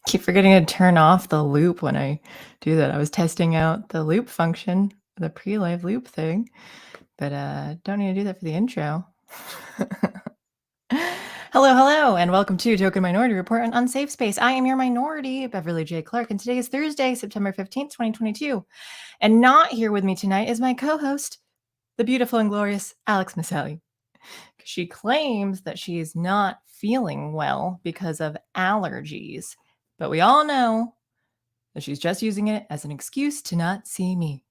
Keep forgetting to turn off the loop when I do that. I was testing out the loop function, the pre-live loop thing, but don't need to do that for the intro. Hello, and welcome to Token Minority Report on Unsafe Space. I am your minority, Beverly J. Clark, and today is Thursday, September 15th, 2022. And not here with me tonight is my co-host, the beautiful and glorious Alex Maselli. She claims that she is not feeling well because of allergies. But we all know that she's just using it as an excuse to not see me.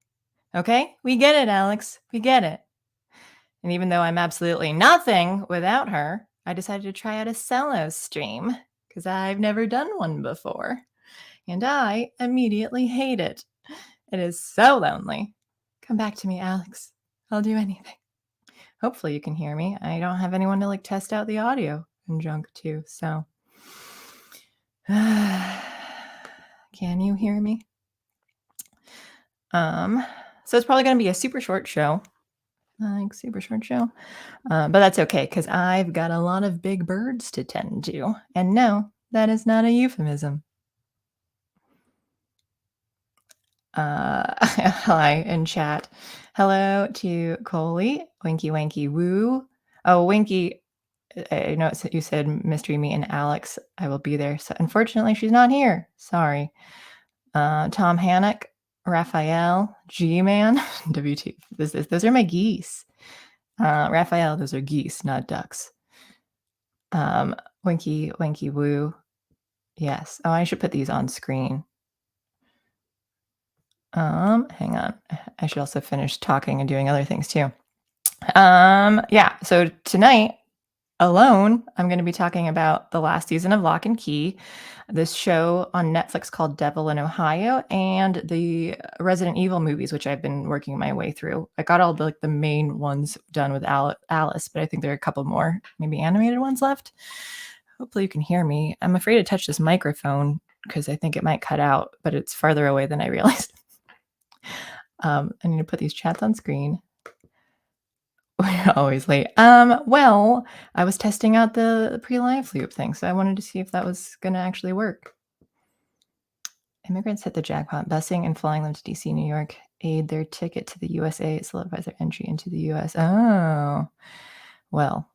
Okay? We get it, Alex. We get it. And even though I'm absolutely nothing without her, I decided to try out a solo stream because I've never done one before. And I immediately hate it. It is so lonely. Come back to me, Alex. I'll do anything. Hopefully you can hear me. I don't have anyone to test out the audio and junk too, so... Can you hear me? So it's probably going to be a super short show. Super short show. But that's okay, because I've got a lot of big birds to tend to. And no, that is not a euphemism. Hi in chat. Hello to Coley, Winky Wanky Woo. Oh, Winky, I know you said Mystery Me and Alex. I will be there. So unfortunately, she's not here. Sorry. Tom Hannock, Raphael, G-Man, WT. Those are my geese. Raphael, those are geese, not ducks. Winky Wanky Woo. Yes. Oh, I should put these on screen. Hang on. I should also finish talking and doing other things too. Yeah. So tonight alone, I'm going to be talking about the last season of Lock and Key, this show on Netflix called Devil in Ohio, and the Resident Evil movies, which I've been working my way through. I got all the main ones done with Alice, but I think there are a couple more, maybe animated ones left. Hopefully you can hear me. I'm afraid to touch this microphone because I think it might cut out, but it's farther away than I realized. I need to put these chats on screen. We're always late. Well, I was testing out the pre-live loop thing, so I wanted to see if that was going to actually work. Immigrants hit the jackpot, busing and flying them to DC, New York, aid their ticket to the USA, solidifies their entry into the US. Oh, well,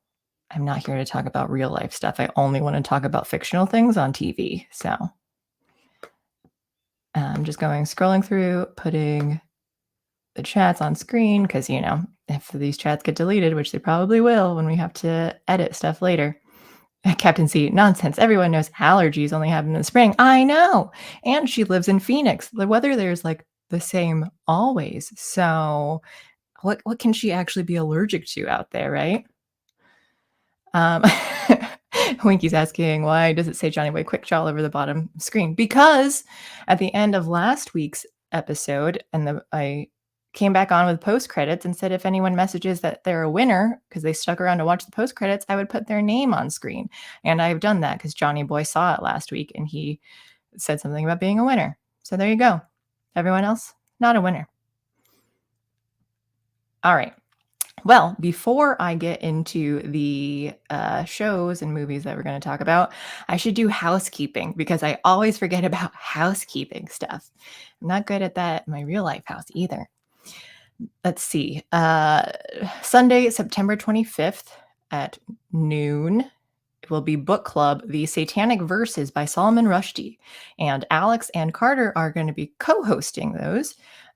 I'm not here to talk about real life stuff. I only want to talk about fictional things on TV. So I'm just scrolling through, putting the chats on screen because, if these chats get deleted, which they probably will when we have to edit stuff later. Captain C, nonsense. Everyone knows allergies only happen in the spring. I know. And she lives in Phoenix. The weather there is the same always. So what can she actually be allergic to out there, right? Winky's asking, why does it say Johnny Boy Quickjaw all over the bottom screen? Because at the end of last week's episode, I came back on with post credits and said if anyone messages that they're a winner because they stuck around to watch the post credits, I would put their name on screen. And I've done that because Johnny Boy saw it last week and he said something about being a winner. So there you go. Everyone else, not a winner. All right. Well, before I get into the shows and movies that we're going to talk about, I should do housekeeping because I always forget about housekeeping stuff. I'm not good at that in my real life house either. Let's see. Sunday, September 25th at noon, it will be book club, The Satanic Verses by Salman Rushdie. And Alex and Carter are going to be co-hosting those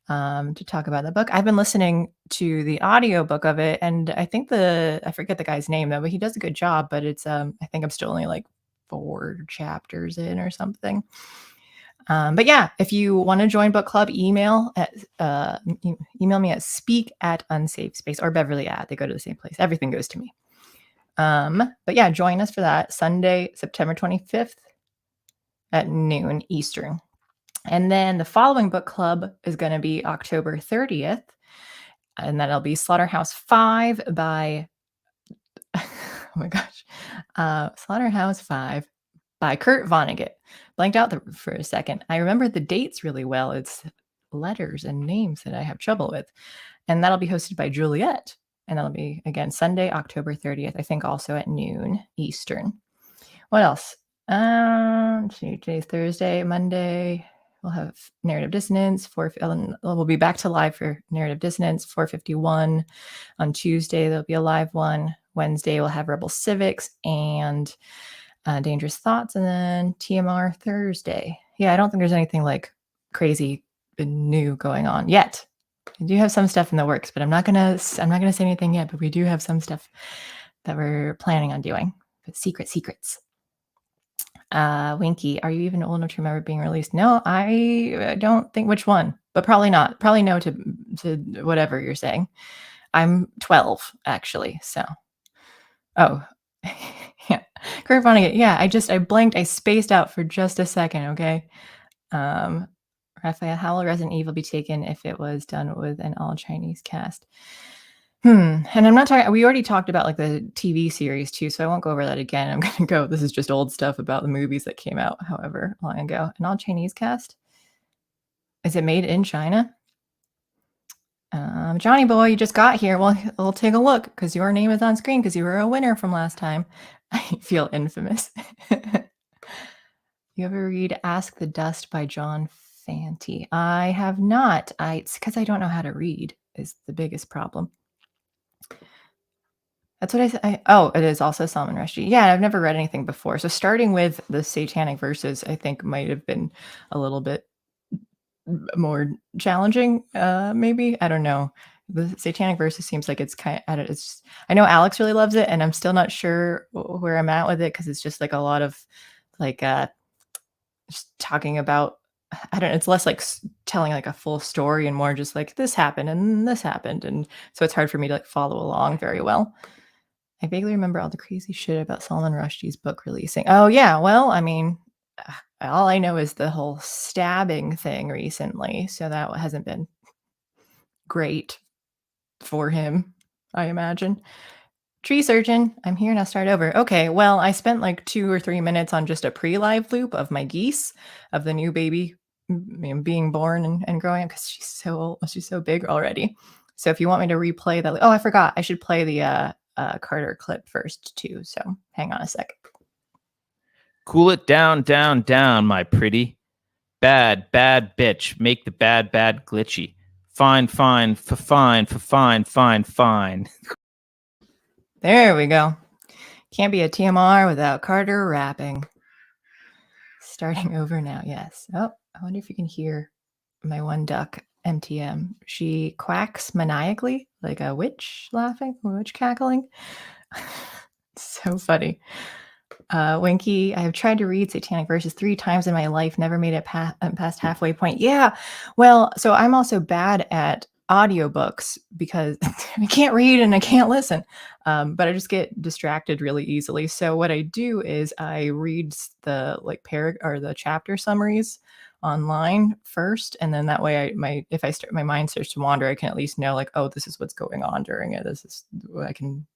to talk about the book. I've been listening to the audiobook of it, and I think I forget the guy's name though, but he does a good job, but it's, I think I'm still only 4 chapters in or something. But yeah, if you want to join book club, email me at speak@unsafespace or Beverly @ they go to the same place. Everything goes to me. But yeah, join us for that Sunday, September 25th at noon Eastern. And then the following book club is going to be October 30th, and that'll be Slaughterhouse 5 by oh my gosh, Slaughterhouse 5 by Kurt Vonnegut. Blanked out for a second. I remember the dates really well. It's letters and names that I have trouble with. And that'll be hosted by Juliet. And that'll be, again, Sunday, October 30th, I think also at noon Eastern. What else? Today's Thursday, Monday. We'll have Narrative Dissonance. We'll be back to live for Narrative Dissonance, 4:51. On Tuesday, there'll be a live one. Wednesday, we'll have Rebel Civics and Dangerous Thoughts, and then TMR Thursday. Yeah, I don't think there's anything crazy new going on yet. I do have some stuff in the works, but I'm not gonna say anything yet. But we do have some stuff that we're planning on doing. But secrets. Winky, are you even old enough to remember being released? No, I don't think. Which one? But probably not. Probably no to whatever you're saying. I'm 12 actually. So, oh. Yeah. Kurt Vonnegut. Yeah, I blanked. I spaced out for just a second. Okay. Raphael, how will Resident Evil be taken if it was done with an all Chinese cast? And I'm not talking. We already talked about the TV series too, so I won't go over that again. I'm gonna go. This is just old stuff about the movies that came out however long ago. An all Chinese cast. Is it made in China? Johnny Boy, you just got here. Well, we'll take a look because your name is on screen because you were a winner from last time. I feel infamous. You ever read Ask the Dust by John Fanti. I have not. It's because I don't know how to read is the biggest problem. That's what I said. Oh, it is also Salman Rushdie. Yeah, I've never read anything before. So starting with the Satanic Verses, I think might have been a little bit more challenging, maybe. I don't know. The Satanic Verses seems like it's kind of, it's, I know Alex really loves it, and I'm still not sure where I'm at with it because it's just like a lot of like just talking about, I don't know, it's less like telling like a full story and more just like this happened and this happened. And so it's hard for me to like follow along very well. I vaguely remember all the crazy shit about Salman Rushdie's book releasing. Oh, yeah. Well, I mean, all I know is the whole stabbing thing recently. So that hasn't been great for him, I imagine. Tree surgeon, I'm here now. Start over. Okay, well, I spent like 2 or 3 minutes on just a pre-live loop of my geese, of the new baby being born and growing up because she's so old, she's so big already. So if you want me to replay that, oh, I forgot, I should play the Carter clip first too. So hang on a sec. Cool it down, down, down, my pretty. Bad, bad bitch. Make the bad, bad glitchy. Fine, fine, fine, fine, fine, fine. There we go. Can't be a TMR without Carter rapping. Starting over now, yes. Oh, I wonder if you can hear my one duck, MTM. She quacks maniacally like a witch laughing, a witch cackling. So funny. Winky, I have tried to read Satanic Verses 3 times in my life, never made it past halfway point. Yeah, well, so I'm also bad at audiobooks because I can't read and I can't listen, but I just get distracted really easily. So what I do is I read the like or the chapter summaries online first, and then that way if my mind starts to wander, I can at least know like, oh, this is what's going on during it. This is, I can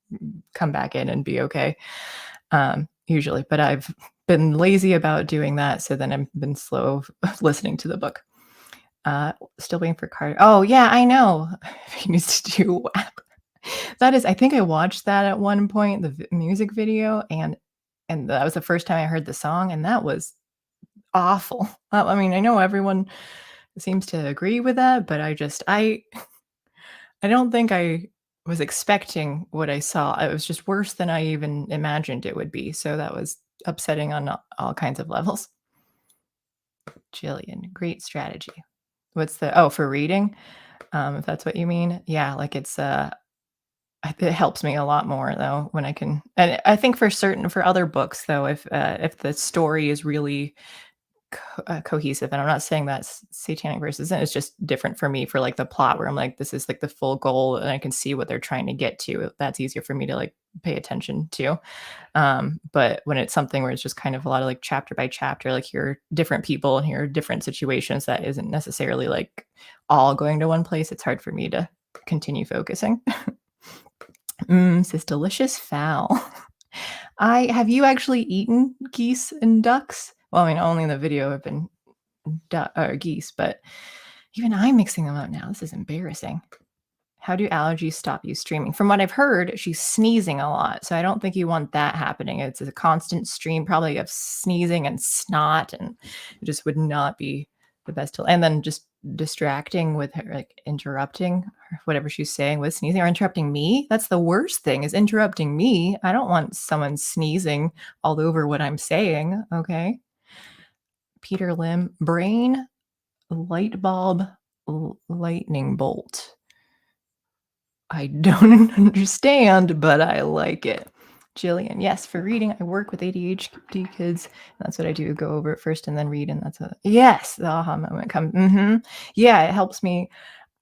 come back in and be okay. Usually, but I've been lazy about doing that. So then I've been slow listening to the book. Still waiting for Carter. Oh yeah, I know. He needs to do WAP. That is, I think I watched that at one point, the music video, and that was the first time I heard the song, and that was awful. I mean, I know everyone seems to agree with that, but I don't think I was expecting what I saw. It was just worse than I even imagined it would be. So that was upsetting on all kinds of levels. Jillian, great strategy. What's for reading? If that's what you mean. Yeah, like it helps me a lot more though when I can, and I think for other books though, if the story is really cohesive, and I'm not saying that Satanic Verses isn't, it's just different for me for like the plot where I'm like, this is like the full goal and I can see what they're trying to get to. That's easier for me to like pay attention to. But when it's something where it's just kind of a lot of like chapter by chapter, like here are different people and here are different situations that isn't necessarily like all going to one place, it's hard for me to continue focusing. This delicious fowl. Have you actually eaten geese and ducks? Well, I mean, only in the video have been geese, but even I'm mixing them up now. This is embarrassing. How do allergies stop you streaming? From what I've heard, she's sneezing a lot. So I don't think you want that happening. It's a constant stream probably of sneezing and snot, and it just would not be the best. And then just distracting with her, like interrupting whatever she's saying with sneezing or interrupting me. That's the worst thing, is interrupting me. I don't want someone sneezing all over what I'm saying. Okay. Peter Lim, brain light bulb lightning bolt. I don't understand, but I like it. Jillian, yes, for reading, I work with ADHD kids. That's what I do. Go over it first and then read. And that's yes, the aha moment comes. Yeah, it helps me.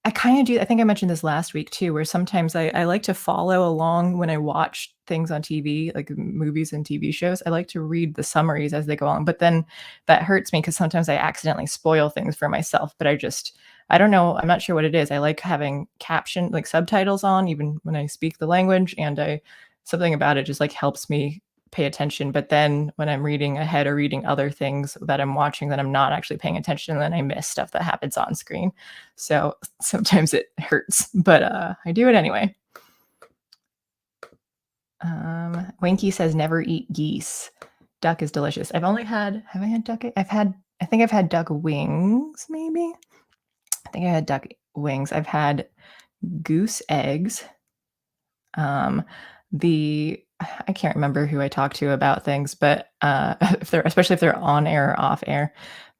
I kind of do. I think I mentioned this last week too, where sometimes I like to follow along when I watch things on TV, like movies and TV shows. I like to read the summaries as they go on, but then that hurts me because sometimes I accidentally spoil things for myself. But I don't know. I'm not sure what it is. I like having like subtitles on, even when I speak the language, and something about it just like helps me pay attention. But then when I'm reading ahead or reading other things that I'm watching that I'm not actually paying attention, then I miss stuff that happens on screen. So sometimes it hurts, but I do it anyway. Winky says never eat geese. Duck is delicious. Have I had duck? I've had I think I've had duck wings, maybe. I think I had duck wings. I've had goose eggs. I can't remember who I talked to about things, but especially if they're on air or off air.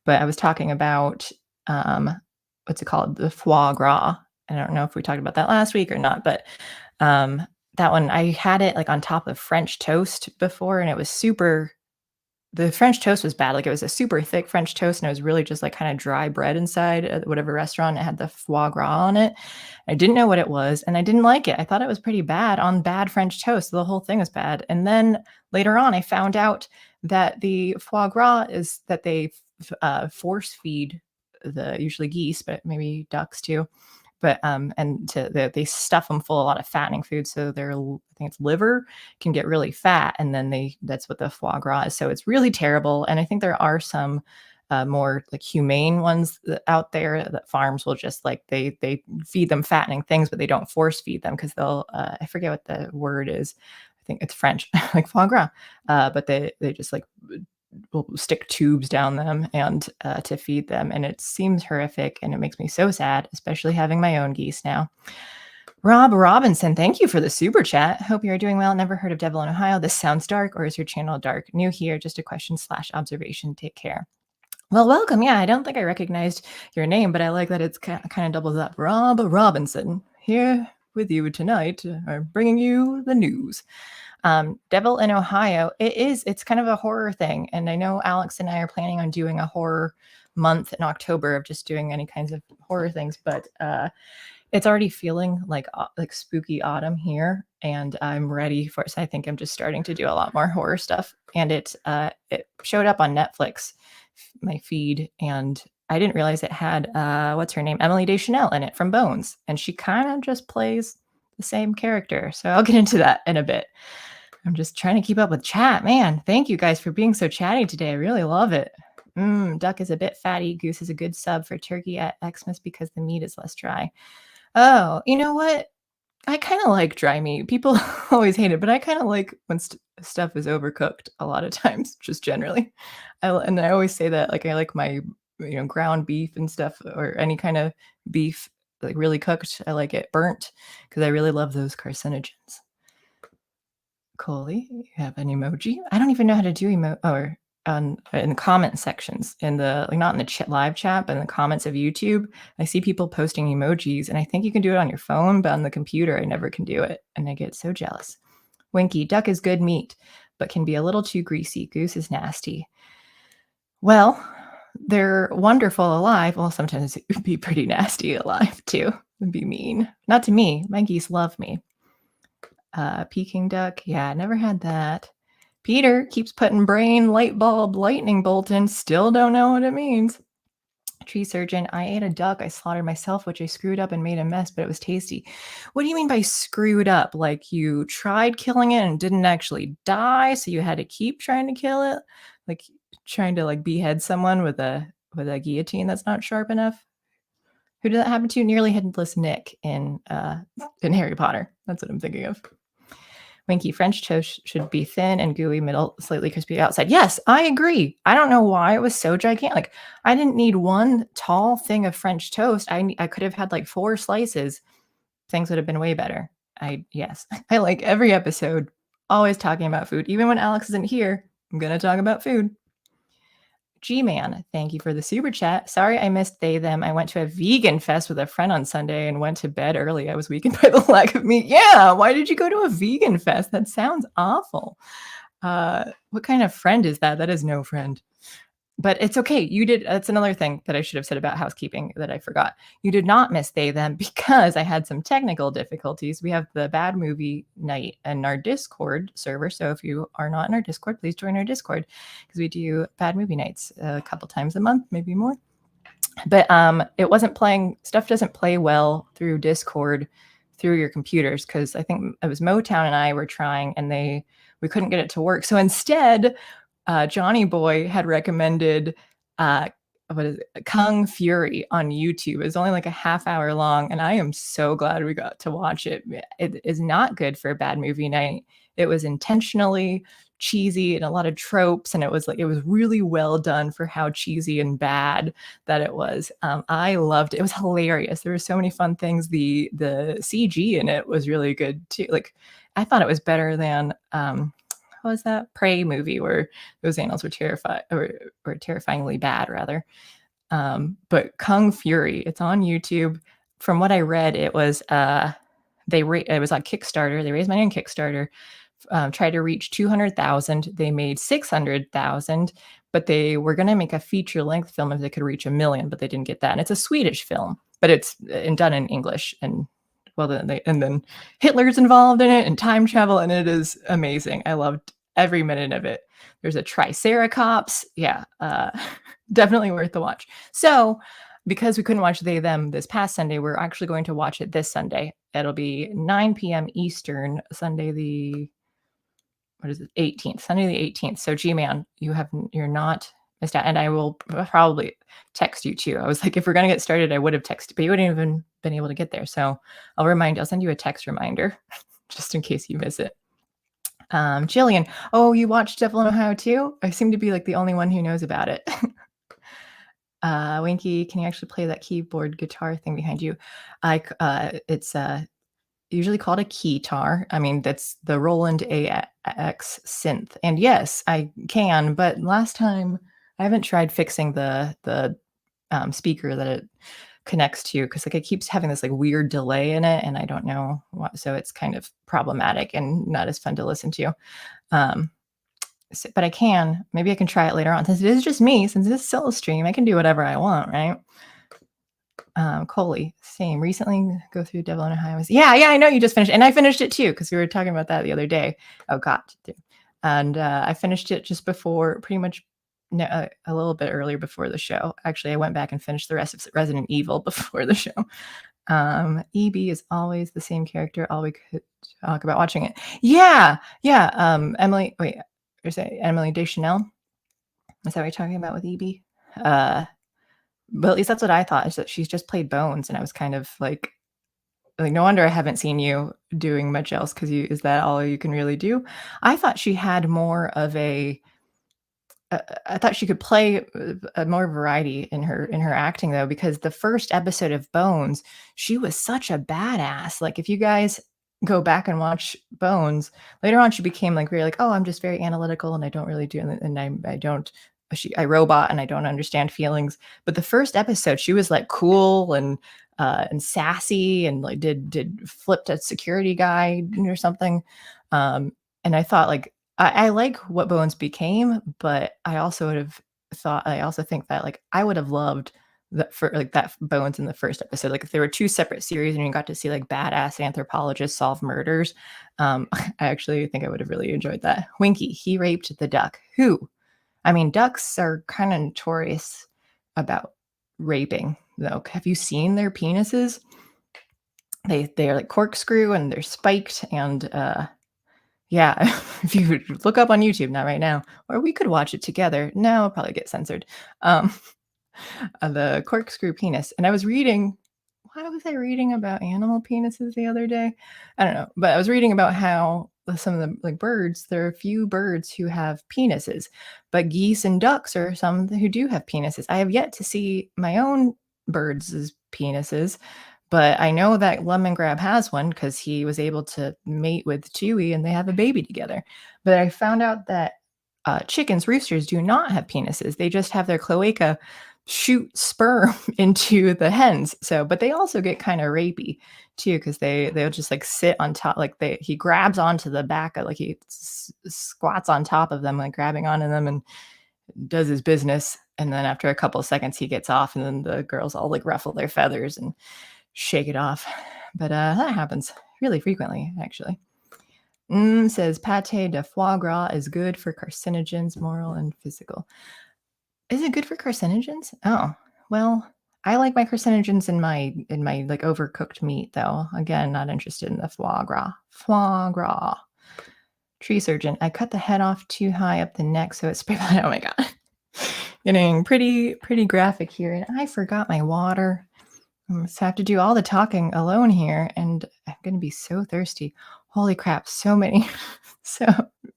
But I was talking about what's it called? The foie gras. I don't know if we talked about that last week or not, but um, that one I had it like on top of French toast before, and it was super. The French toast was bad. Like it was a super thick French toast, and it was really just like kind of dry bread inside at whatever restaurant. It had the foie gras on it. I didn't know what it was, and I didn't like it. I thought it was pretty bad on bad French toast. The whole thing was bad. And then later on, I found out that the foie gras is that they force feed usually geese, but maybe ducks too. But they stuff them full of a lot of fattening food, so I think it's liver can get really fat, and then that's what the foie gras is. So it's really terrible. And I think there are some more like humane ones out there that farms will just like they feed them fattening things, but they don't force feed them because they'll I forget what the word is. I think it's French, like foie gras, but they just like will stick tubes down them and to feed them, and it seems horrific, and it makes me so sad, especially having my own geese now. Rob Robinson, thank you for the super chat. Hope you are doing well. Never heard of Devil in Ohio. This sounds dark, or is your channel dark? New here, just a question/observation. Take care. Well, welcome. Yeah, I don't think I recognized your name, but I like that it's kind of doubles up. Rob Robinson here with you tonight, bringing you the news. Devil in Ohio, it's kind of a horror thing. And I know Alex and I are planning on doing a horror month in October of just doing any kinds of horror things, but it's already feeling like spooky autumn here, and I'm ready for it. So I think I'm just starting to do a lot more horror stuff. And it showed up on Netflix, my feed, and I didn't realize it had what's her name, Emily Deschanel in it from Bones, and she kind of just plays the same character. So I'll get into that in a bit. I'm just trying to keep up with chat. Man, thank you guys for being so chatty today. I really love it. Duck is a bit fatty. Goose is a good sub for turkey at Xmas because the meat is less dry. Oh, you know what? I kind of like dry meat. People always hate it, but I kind of like when stuff is overcooked a lot of times, just generally. And I always say that, like I like my ground beef and stuff, or any kind of beef like really cooked. I like it burnt because I really love those carcinogens. Coley, you have an emoji? I don't even know how to do or in the comment sections, in the like not in the live chat, but in the comments of YouTube. I see people posting emojis, and I think you can do it on your phone, but on the computer, I never can do it, and I get so jealous. Winky, duck is good meat, but can be a little too greasy. Goose is nasty. Well, they're wonderful alive. Well, sometimes it would be pretty nasty alive too. It'd be mean. Not to me. My geese love me. Peking duck. Yeah, never had that. Peter keeps putting brain, light bulb, lightning bolt in. Still don't know what it means. Tree surgeon. I ate a duck I slaughtered myself, which I screwed up and made a mess, but it was tasty. What do you mean by screwed up? Like you tried killing it and didn't actually die, so you had to keep trying to kill it? Like trying to like behead someone with a guillotine that's not sharp enough? Who did that happen to? Nearly Headless Nick in Harry Potter. That's what I'm thinking of. Winky, French toast should be thin and gooey, middle, slightly crispy outside. Yes, I agree. I don't know why it was so gigantic. Like, I didn't need one tall thing of French toast. I could have had like 4 slices. Things would have been way better. Yes, I like every episode, always talking about food. Even when Alex isn't here, I'm going to talk about food. G-Man, thank you for the super chat. Sorry I missed they, them. I went to a vegan fest with a friend on Sunday and went to bed early. I was weakened by the lack of meat. Yeah, why did you go to a vegan fest? That sounds awful. What kind of friend is that? That is no friend. But it's okay. You did. That's another thing that I should have said about housekeeping that I forgot. You did not miss they, them because I had some technical difficulties. We have the bad movie night in our Discord server. So if you are not in our Discord, please join our Discord because we do bad movie nights a couple times a month, maybe more. But it wasn't playing. Stuff doesn't play well through Discord through your computers because I think it was Motown and I were trying and we couldn't get it to work. So instead, Johnny Boy had recommended what is it, Kung Fury on YouTube. It's only like a half hour long, and I am so glad we got to watch it. It is not good for a bad movie night. It was intentionally cheesy and a lot of tropes, and it was really well done for how cheesy and bad that it was. I loved it. It was hilarious. There were so many fun things. The CG in it was really good too. Like, I thought it was better than what was that Prey movie where those animals were terrified or terrifyingly bad rather. But Kung Fury, it's on YouTube. From what I read, it was it was on Kickstarter. They raised money on Kickstarter, tried to reach 200,000. They made 600,000, but they were going to make a feature length film if they could reach 1 million, but they didn't get that. And it's a Swedish film, but it's done in English. And well, then Hitler's involved in it and time travel, and it is amazing. I loved every minute of it. There's a Triceratops. Yeah, definitely worth the watch. So, because we couldn't watch They Them this past Sunday, we're actually going to watch it this Sunday. It'll be 9 p.m. Eastern, Sunday the 18th, Sunday the 18th. So, G-Man, you're not missed out. And I will probably text you too. I was like, if we're going to get started, I would have texted, but you wouldn't even been able to get there. So I'll send you a text reminder just in case you miss it. Jillian, oh, you watched Devil in Ohio too? I seem to be like the only one who knows about it. Winky, can you actually play that keyboard guitar thing behind you? It's usually called a keytar. I mean, that's the Roland AX synth. And yes, I can, but last time I haven't tried fixing the speaker that it connects to, because like it keeps having this like weird delay in it, and I don't know what, so it's kind of problematic and not as fun to listen to. But maybe I can try it later on. Since it is just me, since it's still a stream, I can do whatever I want, right? Coley, same. Recently go through Devil in Ohio. Yeah, I know you just finished, and I finished it too because we were talking about that the other day. Oh, got to. And I finished it just before, pretty much a little bit earlier before the show. Actually, I went back and finished the rest of Resident Evil before the show. EB is always the same character. All we could talk about watching it. Yeah. Emily, wait, is it Emily Deschanel? Is that what you're talking about with EB? But at least that's what I thought, is that she's just played Bones, and I was kind of like no wonder I haven't seen you doing much else, because is that all you can really do? I thought she had more of a I thought she could play more variety in her acting, though, because the first episode of Bones, she was such a badass. Like, if you guys go back and watch Bones, later on she became like very like, oh, I'm just very analytical and I don't really do, and I robot and I don't understand feelings. But the first episode, she was like cool and sassy, and like did flipped a security guy or something. And I thought, like, I like what Bones became, but I also think that like I would have loved that for like that Bones in the first episode. Like, if there were two separate series and you got to see like badass anthropologists solve murders, I actually think I would have really enjoyed that. Winky, he raped the duck. Who? I mean, ducks are kind of notorious about raping, though. Have you seen their penises? They are like corkscrew and they're spiked, and yeah, if you look up on YouTube, not right now, or we could watch it together. No, I'll probably get censored. The corkscrew penis. And I was reading, why was I reading about animal penises the other day? I don't know, but I was reading about how some of the like birds, there are a few birds who have penises, but geese and ducks are some who do have penises. I have yet to see my own birds' penises, but I know that Lemongrab has one because he was able to mate with Chewy and they have a baby together. But I found out that chickens, roosters do not have penises. They just have their cloaca shoot sperm into the hens. So, but they also get kind of rapey too, because they'll just like sit on top, like he grabs onto the back of, like he squats on top of them, like grabbing onto them, and does his business. And then after a couple of seconds, he gets off, and then the girls all like ruffle their feathers and shake it off. But that happens really frequently, actually. Says pate de foie gras is good for carcinogens, moral and physical. Is it good for carcinogens? Oh, well, I like my carcinogens in my like overcooked meat, though. Again, not interested in the foie gras. Foie gras. Tree surgeon. I cut the head off too high up the neck, so it's oh my god. Getting pretty graphic here, and I forgot my water. So I have to do all the talking alone here, and I'm going to be so thirsty. Holy crap, so many. So,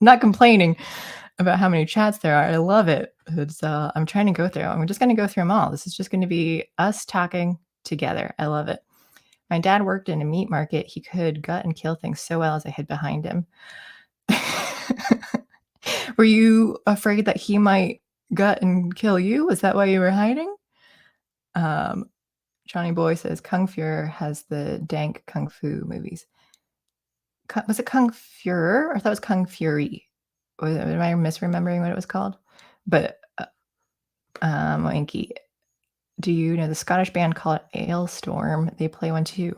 not complaining about how many chats there are. I love it. I'm trying to go through. I'm just gonna go through them all. This is just gonna be us talking together. I love it. My dad worked in a meat market. He could gut and kill things so well as I hid behind him. Were you afraid that he might gut and kill you? Is that why you were hiding? Um, Johnny Boy says Kung Fuhrer has the dank kung fu movies. Was it Kung Fuhrer? I thought it was Kung Fury. Am I misremembering what it was called? But Wanky, do you know the Scottish band called Ailstorm? They play one too.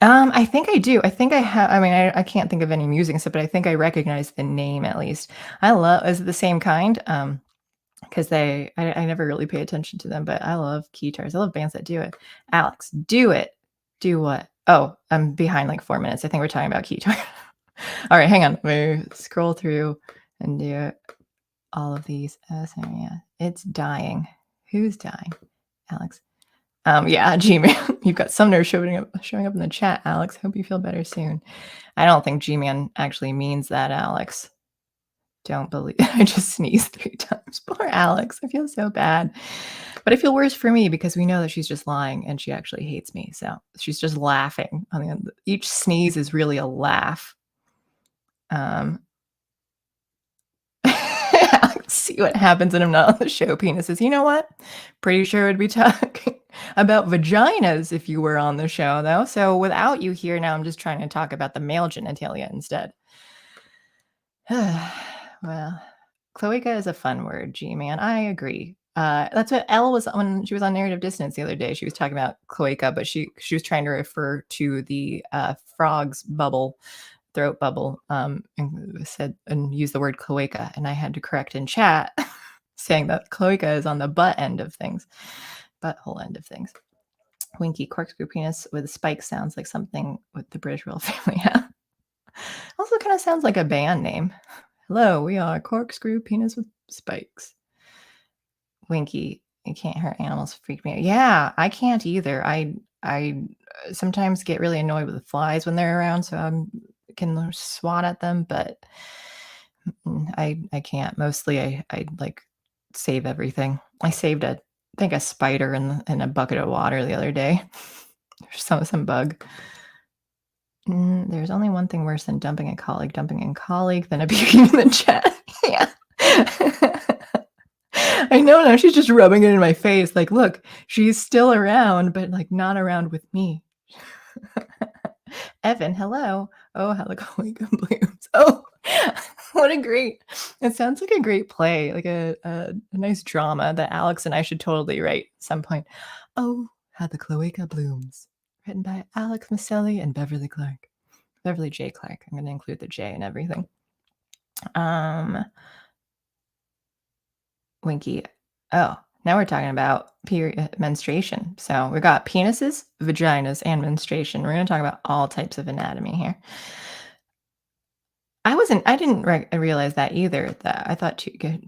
I think I do. I think I have. I mean, I can't think of any music and stuff, but I think I recognize the name at least. I love. Is it the same kind? Because I never really pay attention to them, but I love keytars. I love bands that do it. Alex, do it. Do what? Oh, I'm behind like 4 minutes. I think we're talking about keytar. All right, hang on. We scroll through and do all of these. Yeah, it's dying. Who's dying? Alex. Yeah, G-Man. You've got Sumner showing up in the chat, Alex. Hope you feel better soon. I don't think G-Man actually means that, Alex. Don't believe I just sneezed 3 times. Poor Alex. I feel so bad. But I feel worse for me because we know that she's just lying and she actually hates me. So she's just laughing. I mean, each sneeze is really a laugh. See what happens when I'm not on the show. Penises. You know what? Pretty sure we'd be talking about vaginas if you were on the show, though. So without you here now, I'm just trying to talk about the male genitalia instead. Well, cloaca is a fun word, G-Man. I agree. That's what Elle was when she was on Narrative Dissonance the other day. She was talking about cloaca, but she was trying to refer to the frog's bubble, throat bubble, and said and used the word cloaca, and I had to correct in chat saying that cloaca is on the butt end of things, butthole end of things. Winky corkscrew penis with spikes sounds like something with the British royal family. Yeah. Also kind of sounds like a band name. Hello, we are corkscrew penis with spikes. Winky, you can't hurt animals, freak me out. Yeah, I can't either. I sometimes get really annoyed with the flies when they're around, so I can swat at them, but I can't. Mostly I like save everything. I saved I think a spider in a bucket of water the other day. some bug. There's only one thing worse than dumping a colleague than a puking in the chat. Yeah. I know now she's just rubbing it in my face. Like, look, she's still around, but like not around with me. Evan, hello. Oh, how the cloaca blooms. Oh, what a great, it sounds like a great play, like a nice drama that Alex and I should totally write at some point. Oh, how the cloaca blooms. Written by Alex Maselli and Beverly Clark. Beverly J. Clark. I'm going to include the J and everything. Winky. Oh, now we're talking about menstruation. So we got penises, vaginas, and menstruation. We're going to talk about all types of anatomy here. I didn't realize that either. That I thought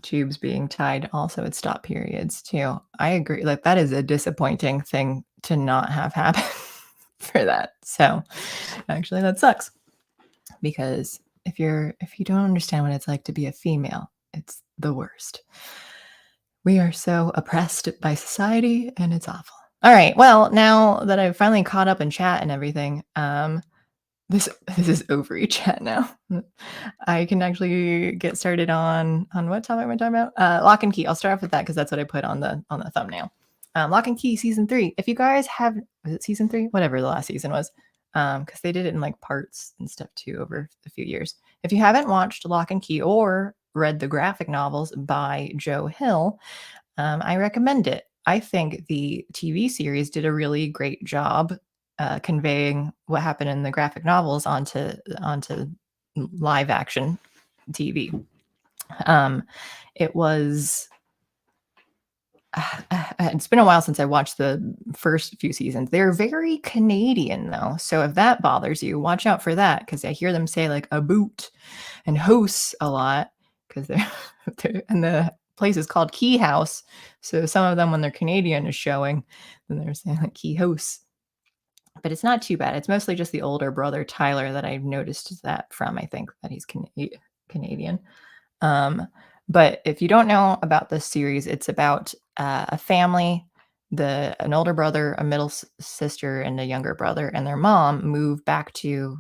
tubes being tied also would stop periods too. I agree. Like that is a disappointing thing to not have happen for that. So actually that sucks because if you don't understand what it's like to be a female, it's the worst. We are so oppressed by society and it's awful. All right. Well, now that I've finally caught up in chat and everything, this is ovary chat now. I can actually get started on what topic am I talking about? Lock and Key. I'll start off with that because that's what I put on the thumbnail. Lock and Key season 3. If you guys have, was it season 3? Whatever the last season was, because they did it in like parts and stuff too over a few years. If you haven't watched Lock and Key or read the graphic novels by Joe Hill, I recommend it. I think the TV series did a really great job conveying what happened in the graphic novels onto live action TV. It was it's been a while since I watched the first few seasons. They're very Canadian though, so if that bothers you, watch out for that because I hear them say like a boot and house a lot because they're and the place is called Key House. So some of them, when they're Canadian, is showing, then they're saying like Key House. but it's not too bad. It's mostly just the older brother Tyler that I've noticed that from. I think that he's Canadian. Um, but if you don't know about this series, it's about a family, an older brother, a middle sister, and a younger brother, and their mom move back to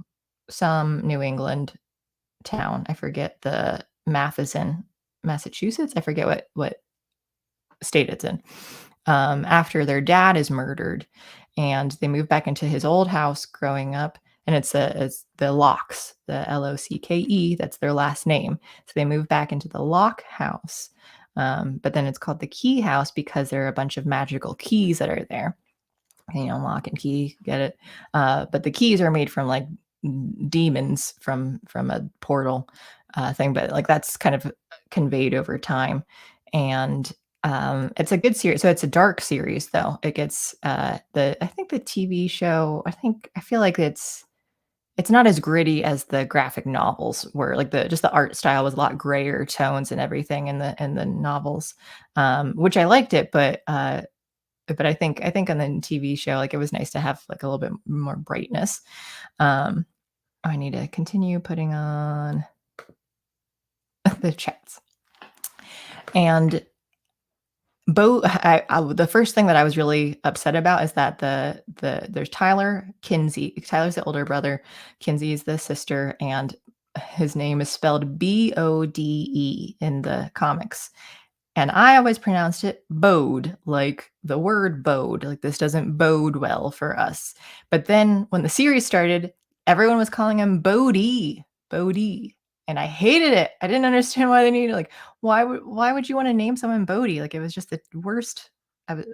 some New England town. I forget the Matheson, Massachusetts. I forget what state it's in. After their dad is murdered, and they move back into his old house growing up. And it's the Locks, the Locke. That's their last name. So they move back into the Locke house. But then it's called the Key house because there are a bunch of magical keys that are there. Lock and key, get it? But the keys are made from like demons from a portal thing. But like that's kind of conveyed over time. And it's a good series. So it's a dark series, though. It gets I think the TV show. I feel like it's not as gritty as the graphic novels were. Like the art style was a lot grayer tones and everything in the novels, which I liked it. But I think on the TV show, like it was nice to have like a little bit more brightness. I need to continue putting on the chats. And the first thing that I was really upset about is that there's Tyler, Kinsey. Tyler's the older brother, Kinsey is the sister, and his name is spelled Bode in the comics. And I always pronounced it bode, like the word bode, like this doesn't bode well for us. But then when the series started, everyone was calling him Bodie. And I hated it. I didn't understand why they needed, like, why would you want to name someone Bodie? Like it was just the worst.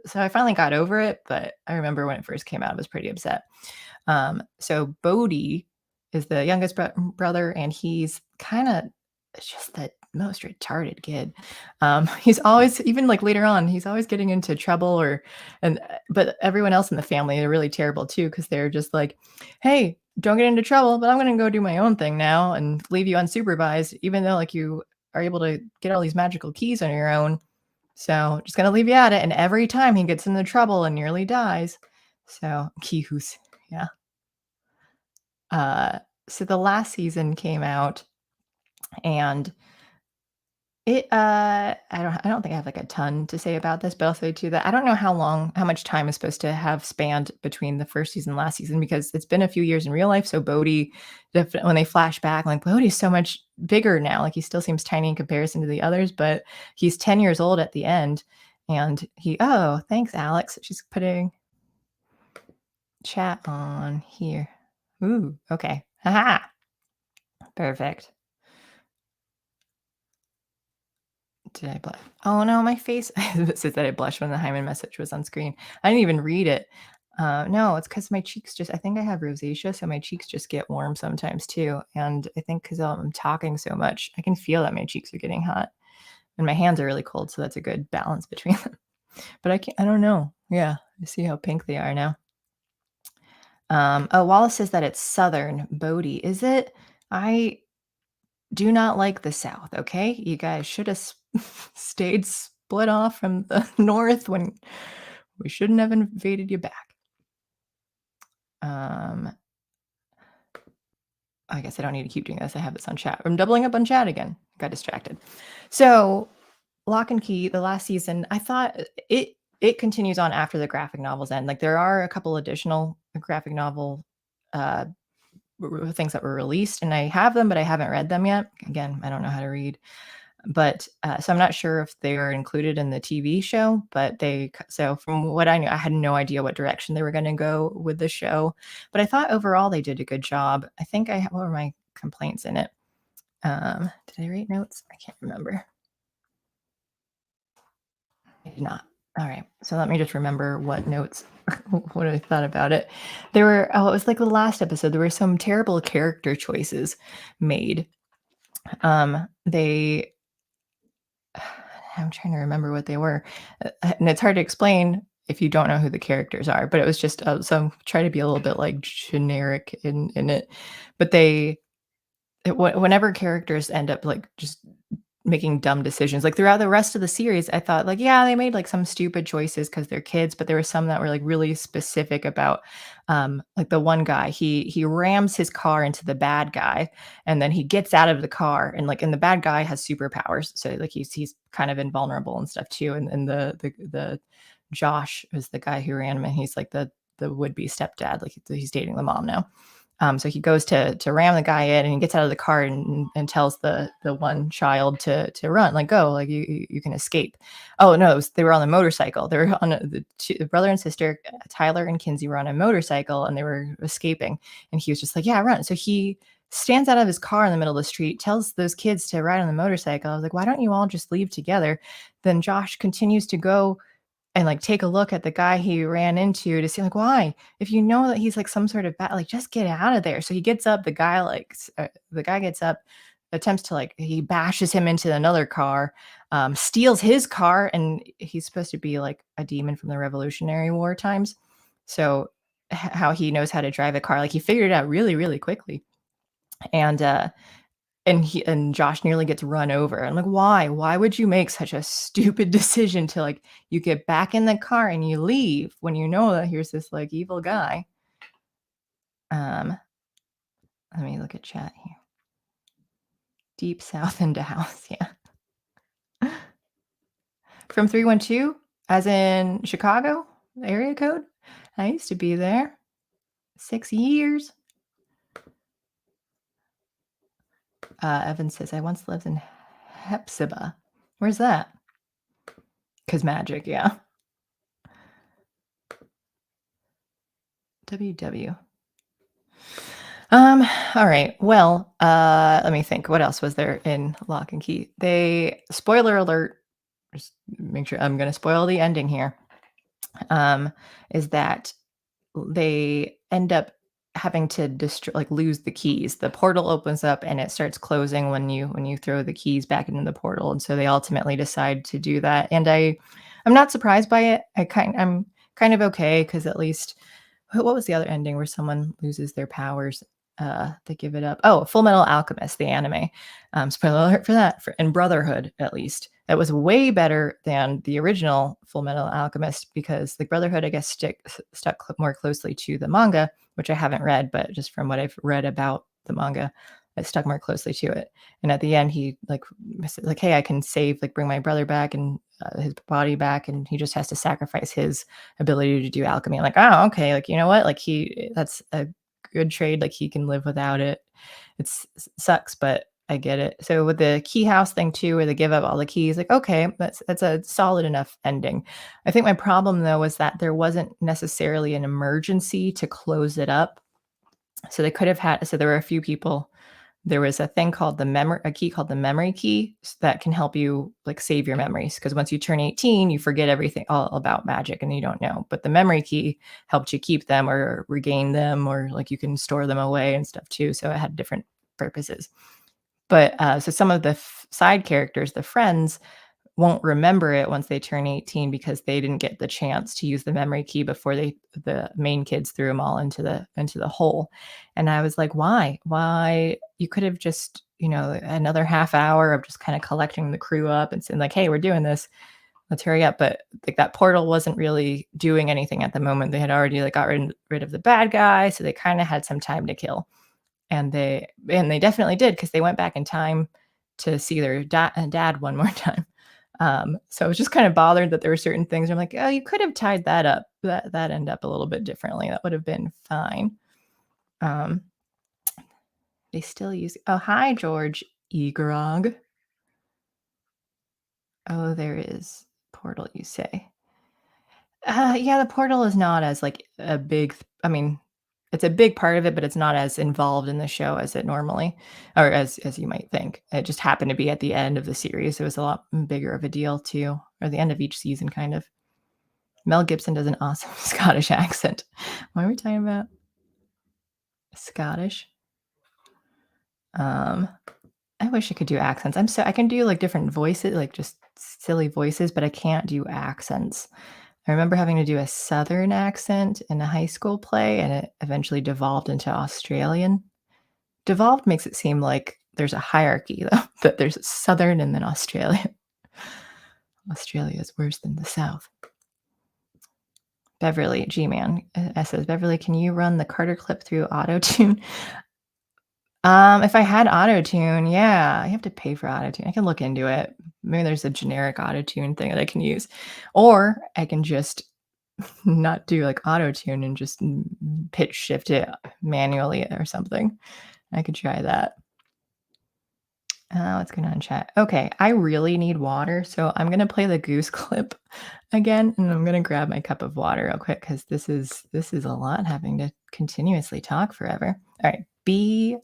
So I finally got over it, but I remember when it first came out, I was pretty upset. So Bodie is the youngest brother, and he's kind of just the most retarded kid. He's always, even like later on, he's always getting into trouble but everyone else in the family are really terrible too, because they're just like, hey, don't get into trouble, but I'm going to go do my own thing now and leave you unsupervised, even though like you are able to get all these magical keys on your own. So just going to leave you at it. And every time he gets into trouble and nearly dies. So Kihus, yeah. So the last season came out, and I don't think I have like a ton to say about this, but I'll say too that I don't know how much time is supposed to have spanned between the first season and last season, because it's been a few years in real life. So Bodhi, when they flash back, like Bodhi's so much bigger now. Like he still seems tiny in comparison to the others, but he's 10 years old at the end. And thanks, Alex. She's putting chat on here. Ooh, okay. Haha. Perfect. Did I blush? Oh no, my face says that I blushed when the Hyman message was on screen. I didn't even read it. No, it's because my cheeks I think I have rosacea, so my cheeks just get warm sometimes too. And I think because I'm talking so much, I can feel that my cheeks are getting hot. And my hands are really cold, so that's a good balance between them. But I don't know. Yeah, I see how pink they are now. Wallace says that it's Southern Bodie. Is it? I do not like the South, okay? You guys should have stayed split off from the North when we shouldn't have invaded you back. I guess I don't need to keep doing this. I have this on chat. I'm doubling up on chat again. Got distracted. So Lock and Key, the last season, I thought it continues on after the graphic novels end. Like there are a couple additional graphic novel things that were released, and I have them, but I haven't read them yet. Again, I don't know how to read. But so I'm not sure if they are included in the TV show, but so from what I knew, I had no idea what direction they were going to go with the show. But I thought overall they did a good job. I think what were my complaints in it? Did I write notes? I can't remember. I did not. All right. So let me just remember what notes, what I thought about it. It was like the last episode. There were some terrible character choices made. I'm trying to remember what they were. And it's hard to explain if you don't know who the characters are, but it was just, so try to be a little bit like generic in it. But whenever characters end up like just making dumb decisions. Like throughout the rest of the series, I thought like, yeah, they made like some stupid choices because they're kids, but there were some that were like really specific about like the one guy, he rams his car into the bad guy and then he gets out of the car and the bad guy has superpowers. So like he's kind of invulnerable and stuff too. And the Josh is the guy who ran him and he's like the would-be stepdad, like he's dating the mom now. So he goes to ram the guy in, and he gets out of the car and tells the one child to run, like go, like you can escape. Oh no, they were on the motorcycle. They were on the brother and sister, Tyler and Kinsey, were on a motorcycle and they were escaping. And he was just like, yeah, run. So he stands out of his car in the middle of the street, tells those kids to ride on the motorcycle. I was like, why don't you all just leave together? Then Josh continues to go and like take a look at the guy he ran into to see like why, if you know that he's like some sort of bad, like just get out of there. So he gets up, the guy gets up, attempts to like, he bashes him into another car, steals his car, and he's supposed to be like a demon from the Revolutionary War times. So how he knows how to drive a car, like he figured it out really really quickly. And Josh nearly gets run over. I'm like, why? Why would you make such a stupid decision to like, you get back in the car and you leave when you know that here's this like evil guy? Let me look at chat here. Deep South into house, yeah. From 312, as in Chicago area code. I used to be there 6 years. Evan says, I once lived in Hepzibah. Where's that? Because magic, yeah. WW. All right. Well, let me think. What else was there in Lock and Key? Spoiler alert, just make sure I'm gonna spoil the ending here. Is that they end up having to lose the keys. The portal opens up and it starts closing when you throw the keys back into the portal. And so they ultimately decide to do that. And I'm not surprised by it. I'm kind of okay because at least what was the other ending where someone loses their powers? They give it up. Oh, Full Metal Alchemist, the anime. Spoiler alert for that. And Brotherhood, at least. That was way better than the original Full Metal Alchemist because the Brotherhood, I guess, stuck more closely to the manga, which I haven't read, but just from what I've read about the manga, it stuck more closely to it. And at the end, he like, hey, I can bring my brother back and his body back, and he just has to sacrifice his ability to do alchemy. I'm like, oh, okay, like you know what, like that's a good trade. Like he can live without it. It sucks, but I get it. So with the key house thing too, where they give up all the keys, like, okay, that's a solid enough ending. I think my problem though was that there wasn't necessarily an emergency to close it up. So they could have had, so there were a few people. There was a thing called a key called the memory key that can help you like save your memories. Because once you turn 18, you forget everything all about magic and you don't know. But the memory key helped you keep them or regain them, or like you can store them away and stuff too. So it had different purposes. But so some of the side characters, the friends, won't remember it once they turn 18 because they didn't get the chance to use the memory key before the main kids threw them all into the hole. And I was like, why? You could have just, another half hour of just kind of collecting the crew up and saying like, hey, we're doing this. Let's hurry up. But like that portal wasn't really doing anything at the moment. They had already like got rid of the bad guy. So they kind of had some time to kill. And they definitely did because they went back in time to see their dad one more time. So I was just kind of bothered that there were certain things. I'm like, oh, you could have tied that up, that end up a little bit differently. That would have been fine. They still use. Oh, hi, George Egrog. Oh, there is portal. You say? Yeah, the portal is not as like a big. I mean, it's a big part of it, but it's not as involved in the show as it normally, or as you might think. It just happened to be at the end of the series. It was a lot bigger of a deal too, or the end of each season, kind of. Mel Gibson does an awesome Scottish accent. What are we talking about? Scottish. I wish I could do accents. I can do like different voices, like just silly voices, but I can't do accents. I remember having to do a Southern accent in a high school play, and it eventually devolved into Australian. Devolved makes it seem like there's a hierarchy though, that there's Southern and then Australia. Australia is worse than the South. Beverly, G-Man, says, Beverly, can you run the Carter clip through auto-tune? If I had auto-tune, yeah, I have to pay for auto-tune. I can look into it. Maybe there's a generic auto-tune thing that I can use. Or I can just not do like auto-tune and just pitch shift it manually or something. I could try that. What's going on in chat? Okay, I really need water, so I'm gonna play the goose clip again, and I'm gonna grab my cup of water real quick because this is a lot having to continuously talk forever. All right, BRB.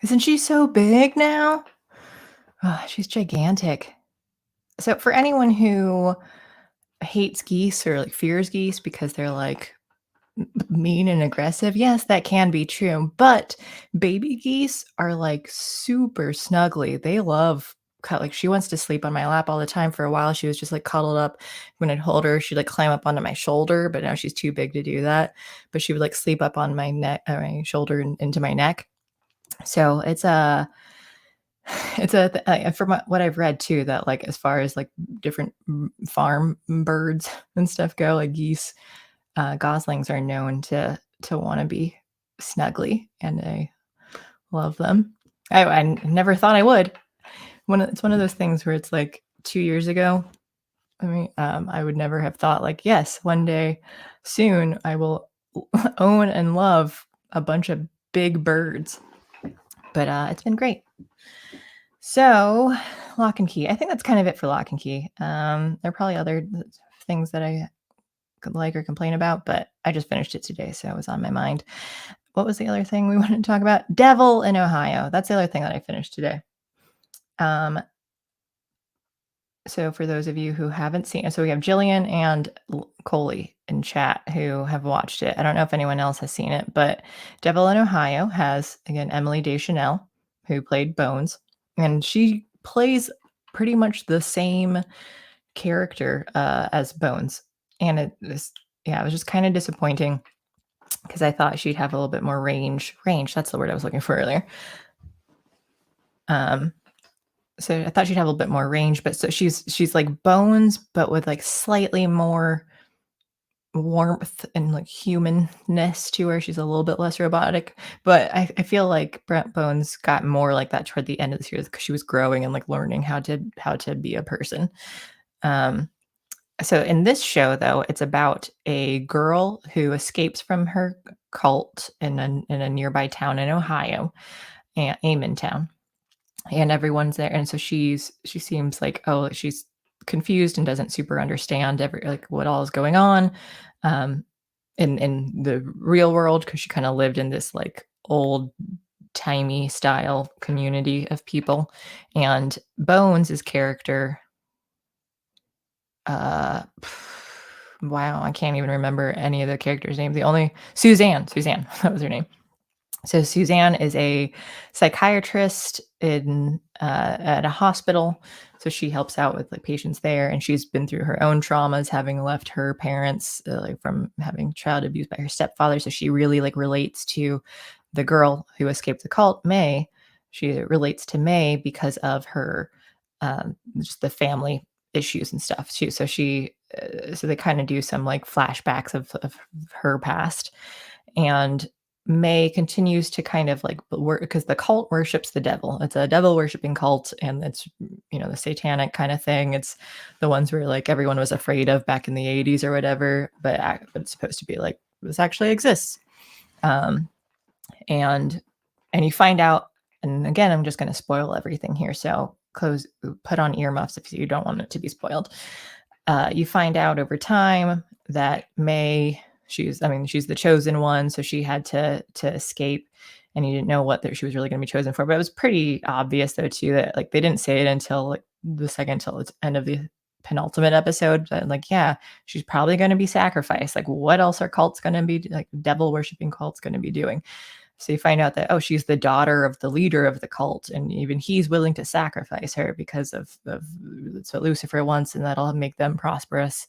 Isn't she so big now? Oh, she's gigantic. So for anyone who hates geese or like fears geese because they're like mean and aggressive, yes, that can be true. But baby geese are like super snuggly. They love like she wants to sleep on my lap all the time. For a while, she was just like cuddled up. When I'd hold her, she'd like climb up onto my shoulder, but now she's too big to do that. But she would like sleep up on my neck, my shoulder and into my neck. So it's a from what I've read too, that like as far as like different farm birds and stuff go, like geese, goslings are known to want to be snuggly, and I love them. I never thought I would. It's one of those things where it's like 2 years ago. I mean, I would never have thought like, yes, one day soon I will own and love a bunch of big birds. But it's been great. So, Lock and Key. I think that's kind of it for Lock and Key. There are probably other things that I could like or complain about, but I just finished it today, so it was on my mind. What was the other thing we wanted to talk about? Devil in Ohio. That's the other thing that I finished today. So for those of you who haven't seen it, so we have Jillian and Coley in chat who have watched it. I don't know if anyone else has seen it, but Devil in Ohio has, again, Emily Deschanel, who played Bones, and she plays pretty much the same character as Bones. And it was just kind of disappointing because I thought she'd have a little bit more range. That's the word I was looking for earlier. So I thought she'd have a little bit more range, but so she's like Bones, but with like slightly more warmth and like humanness to her. She's a little bit less robotic, but I feel like Brent Bones got more like that toward the end of the series because she was growing and like learning how to be a person. So in this show, though, it's about a girl who escapes from her cult in a nearby town in Ohio, Amon Town, and everyone's there. And so she seems like, oh, she's confused and doesn't super understand what all is going on in the real world, because she kind of lived in this like old timey style community of people. And Bones' character, wow, I can't even remember any of the characters' names. The only Suzanne, that was her name. So Suzanne is a psychiatrist at a hospital. So she helps out with like patients there, and she's been through her own traumas, having left her parents from having child abuse by her stepfather. So she really like relates to the girl who escaped the cult, May. She relates to May because of her just the family issues and stuff too. So so they kind of do some like flashbacks of her past. And May continues to kind of like work because the cult worships the devil. It's a devil worshiping cult, and it's the satanic kind of thing. It's the ones where like everyone was afraid of back in the 80s or whatever, but it's supposed to be like this actually exists. Um, and you find out, and again, I'm just going to spoil everything here, so put on earmuffs if you don't want it to be spoiled. You find out over time that May, she's the chosen one, so she had to escape, and you didn't know what she was really going to be chosen for. But it was pretty obvious though too that like they didn't say it until like till the end of the penultimate episode. But like, yeah, she's probably going to be sacrificed. Like, what else are cults going to be like? Devil worshiping cults going to be doing? So you find out that, she's the daughter of the leader of the cult, and even he's willing to sacrifice her because of that's what Lucifer wants, and that'll make them prosperous.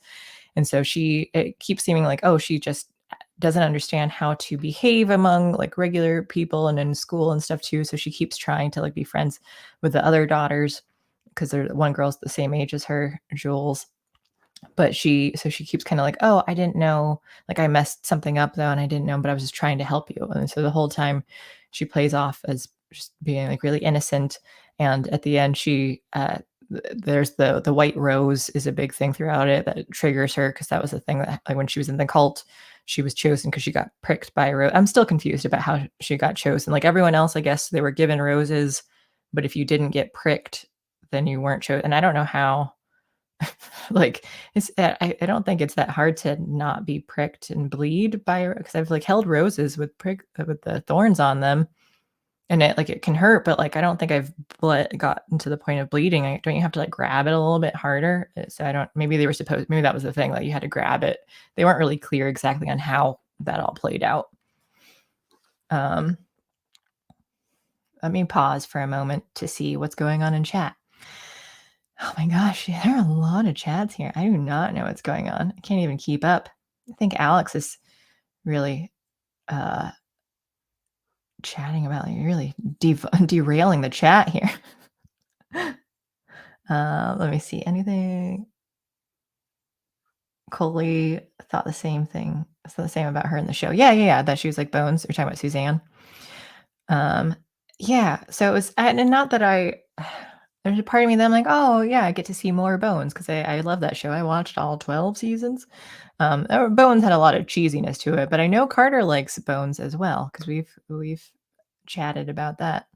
And so it keeps seeming like, she just doesn't understand how to behave among like regular people and in school and stuff too. So she keeps trying to like be friends with the other daughters because one girl's the same age as her, Jules. But she keeps kind of like, I didn't know, like I messed something up though, and I didn't know, but I was just trying to help you. And so the whole time she plays off as just being like really innocent. And at the end, there's the white rose is a big thing throughout it that triggers her, because that was the thing that like when she was in the cult, she was chosen because she got pricked by a rose. I'm still confused about how she got chosen. Like everyone else, I guess they were given roses, but if you didn't get pricked, then you weren't chosen. And I don't know how. Like I don't think it's that hard to not be pricked and bleed because I've like held roses with the thorns on them, and it can hurt, but like I don't think I've gotten to the point of bleeding. Don't you have to like grab it a little bit harder? So I don't. Maybe that was the thing, that you had to grab it. They weren't really clear exactly on how that all played out. Let me pause for a moment to see what's going on in chat. Oh my gosh, there are a lot of chats here. I do not know what's going on. I can't even keep up. I think Alex is really chatting about really derailing the chat here. Let me see. Anything? Coley thought the same thing. Thought the same about her in the show. Yeah. That she was like Bones. We're talking about Suzanne. Yeah. So it was, and not that there's a part of me that I'm like, I get to see more Bones, because I love that show. I watched all 12 seasons. Bones had a lot of cheesiness to it, but I know Carter likes Bones as well, because we've chatted about that.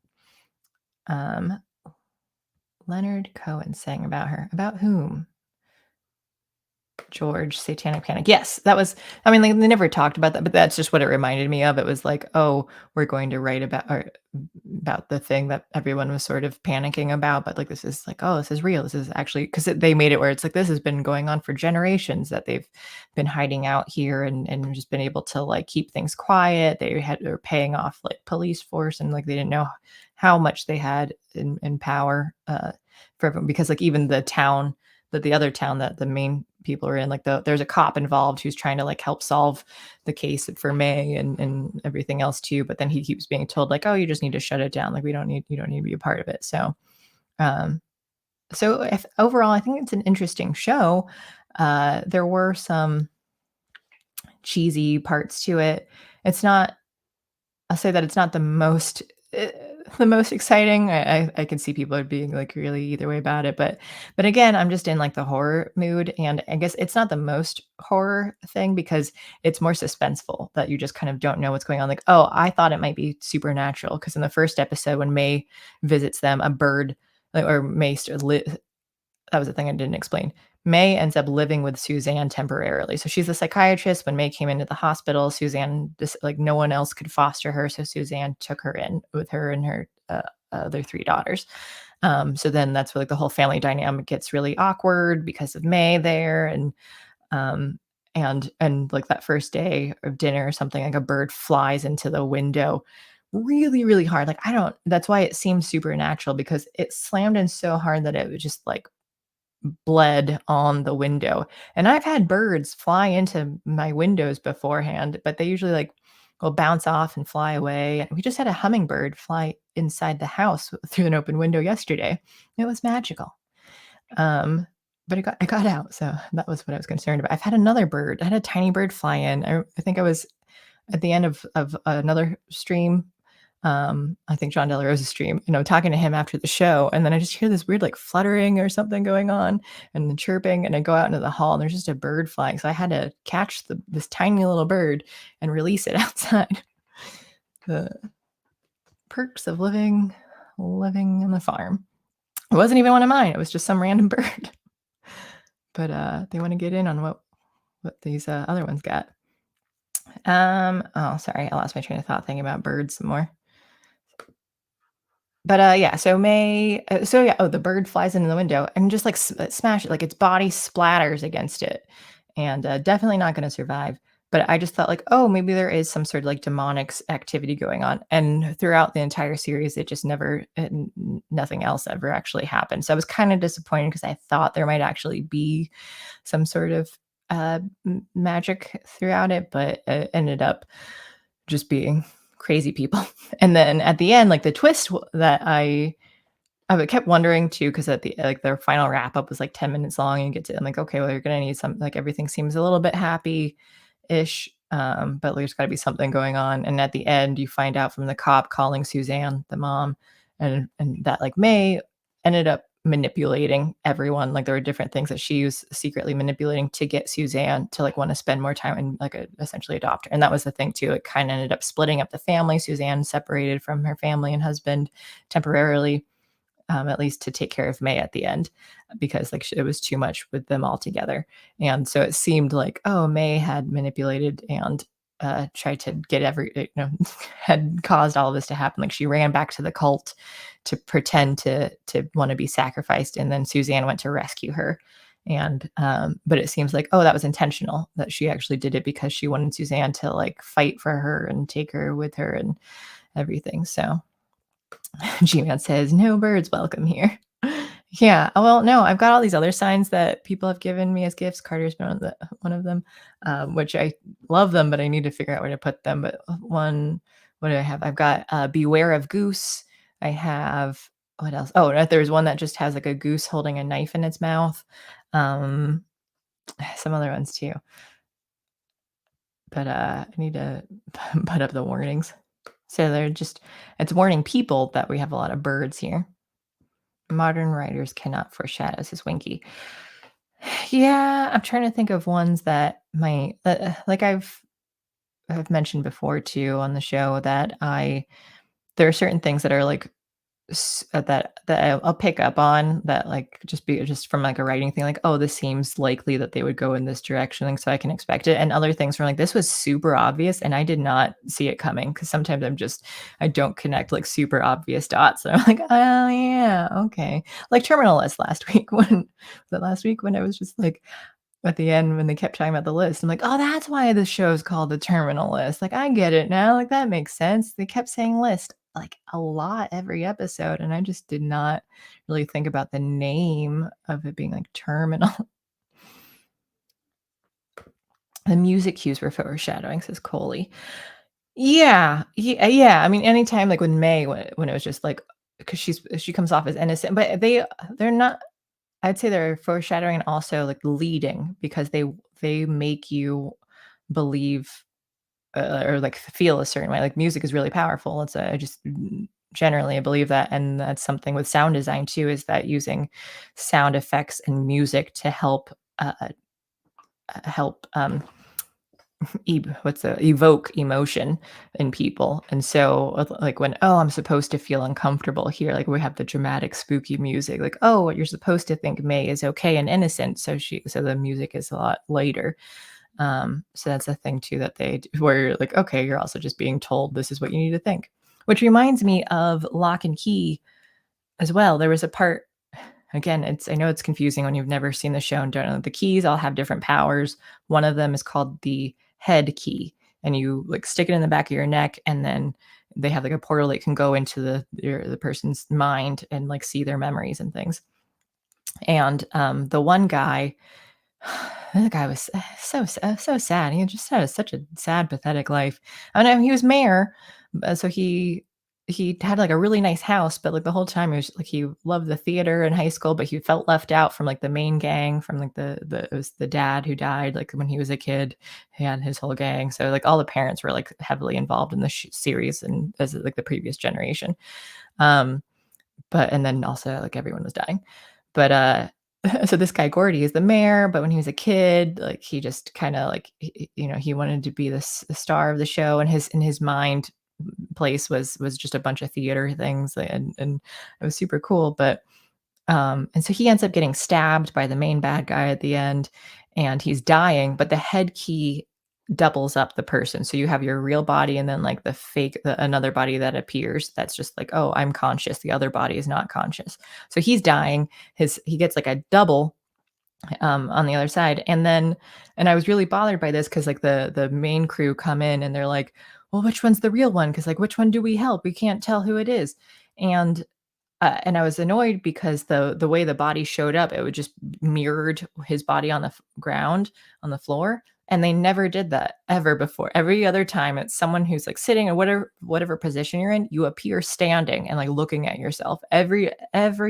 Leonard Cohen sang about her. About whom? George, Satanic Panic. Yes, that was, like, they never talked about that, but that's just what it reminded me of. It was like, we're going to write about the thing that everyone was sort of panicking about, but like, this is like, this is real. This is actually, because they made it where it's like, this has been going on for generations, that they've been hiding out here and just been able to like keep things quiet. They're paying off like police force, and like they didn't know how much they had in power for everyone, because like even the town, the other town that the main people are in, like there's a cop involved who's trying to like help solve the case for May and everything else too. But then he keeps being told like, you just need to shut it down. Like you don't need to be a part of it. So, overall, I think it's an interesting show. There were some cheesy parts to it. I'll say that it's not the most exciting. I can see people being like really either way about it, but again, I'm just in like the horror mood, and I guess it's not the most horror thing because it's more suspenseful, that you just kind of don't know what's going on. Like, I thought it might be supernatural, because in the first episode when May visits them, a bird, or May that was the thing I didn't explain. May ends up living with Suzanne temporarily. So she's a psychiatrist. When May came into the hospital, Suzanne, like no one else could foster her. So Suzanne took her in with her and her other 3 daughters. So then that's where like the whole family dynamic gets really awkward because of May there. And like that first day of dinner or something, like a bird flies into the window really, really hard. Like, that's why it seems supernatural, because it slammed in so hard that it was just like bled on the window. And I've had birds fly into my windows beforehand, but they usually like will bounce off and fly away. And we just had a hummingbird fly inside the house through an open window yesterday. It was magical. But it got out. So that was what I was concerned about. I've had another bird. I had a tiny bird fly in. I think I was at the end of another stream, I think John Del Rosa's stream, and I'm talking to him after the show, and then I just hear this weird like fluttering or something going on and the chirping, and I go out into the hall and there's just a bird flying. So I had to catch this tiny little bird and release it outside. The perks of living on the farm. It wasn't even one of mine. It was just some random bird. But they want to get in on what these other ones got. Oh, sorry, I lost my train of thought thinking about birds some more. But yeah, so May, so yeah, oh, the bird flies into the window and just like smash it, like its body splatters against it, and definitely not going to survive. But I just thought like, oh, maybe there is some sort of like demonic activity going on. And throughout the entire series, it just never, nothing else ever actually happened. So I was kind of disappointed because I thought there might actually be some sort of magic throughout it, but it ended up just being crazy people. And then at the end, like the twist that I kept wondering too, because at the like their final wrap up was like 10 minutes long, and you get to, I'm like, okay, well, you're gonna need some, like everything seems a little bit happy ish. But there's got to be something going on. And at the end, you find out from the cop calling Suzanne, the mom, and that like May ended up manipulating everyone. Like there were different things that she was secretly manipulating to get Suzanne to like want to spend more time and like essentially adopt her. And that was the thing too. It kind of ended up splitting up the family. Suzanne separated from her family and husband temporarily, at least to take care of May at the end, because like it was too much with them all together. And so it seemed like, oh, May had manipulated and tried to get had caused all of this to happen. Like she ran back to the cult to pretend to want to be sacrificed, and then Suzanne went to rescue her. And but it seems like, oh, that was intentional, that she actually did it because she wanted Suzanne to like fight for her and take her with her and everything. So G-Man says, no birds welcome here. Yeah. Well, no, I've got all these other signs that people have given me as gifts. Carter's been one of them, which I love them, but I need to figure out where to put them. But what do I have? I've got Beware of Goose. I have, what else? Oh, there's one that just has like a goose holding a knife in its mouth. Some other ones too. But I need to put up the warnings. So it's warning people that we have a lot of birds here. Modern writers cannot foreshadow, says Winky. Yeah, I'm trying to think of ones that might, like I've mentioned before too on the show, that there are certain things that are like that I'll pick up on, that like just from like a writing thing, like, oh, this seems likely that they would go in this direction, like, so I can expect it. And other things were like, this was super obvious and I did not see it coming, because sometimes I don't connect like super obvious dots, and I'm like, oh yeah, okay. Like Terminal List last week, when I was just like, at the end when they kept talking about the list, I'm like, oh, that's why the show's called The Terminal List. Like, I get it now. Like, that makes sense. They kept saying list like a lot every episode, and I just did not really think about the name of it being like terminal. The music cues were foreshadowing, says Coley. Yeah, yeah. I mean, anytime like with May, when it was just like, because she comes off as innocent, but they're not. I'd say they're foreshadowing and also like leading, because they make you believe or like feel a certain way. Like music is really powerful. I just generally believe that, and that's something with sound design too, is that using sound effects and music to help help evoke emotion in people. And so like when, oh, I'm supposed to feel uncomfortable here, like we have the dramatic spooky music, like, oh, what you're supposed to think May is okay and innocent, so the music is a lot lighter. So that's a thing too, that where like, okay, you're also just being told this is what you need to think. Which reminds me of Lock and Key as well. There was a part, again, I know it's confusing when you've never seen the show and don't know. The keys all have different powers. One of them is called the head key, and you like stick it in the back of your neck, and then they have like a portal that can go into the person's mind and like see their memories and things. And the one guy, the guy was so sad. He just had such a sad, pathetic life. I know he was mayor, so he he had like a really nice house, but like the whole time he was like he loved the theater in high school, but he felt left out from like the main gang, from like it was the dad who died like when he was a kid. He had his whole gang, so like all the parents were like heavily involved in the series and as like the previous generation. But and then also like everyone was dying. But so this guy Gordy is the mayor, but when he was a kid, like he just kind of like he wanted to be the star of the show, and his mind place was just a bunch of theater things, and it was super cool. But and so he ends up getting stabbed by the main bad guy at the end, and he's dying, but the head key doubles up the person. So you have your real body and then like another body that appears that's just like, oh, I'm conscious. The other body is not conscious. So he's dying. He gets like a double on the other side. And I was really bothered by this because like the main crew come in and they're like, well, which one's the real one? Because like, which one do we help? We can't tell who it is. And I was annoyed because the way the body showed up, it would just mirrored his body on the ground on the floor, and they never did that ever before. Every other time, it's someone who's like sitting or whatever position you're in, you appear standing and like looking at yourself. Every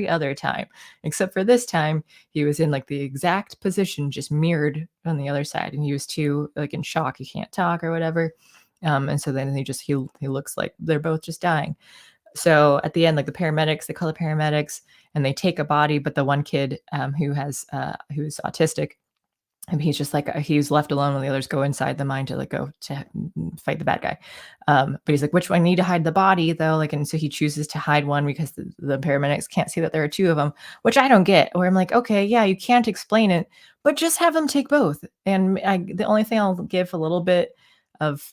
other time, except for this time, he was in like the exact position, just mirrored on the other side, and he was too like in shock. He can't talk or whatever, and so then he looks like they're both just dying. So at the end, like they call the paramedics and they take a body, but the one kid who's autistic, and he's just like he's left alone when the others go inside the mine to like go to fight the bad guy. But he's like, which one? I need to hide the body though. Like, and so he chooses to hide one because the paramedics can't see that there are two of them, which I don't get. Where I'm like, okay, yeah, you can't explain it, but just have them take both. And the only thing I'll give a little bit of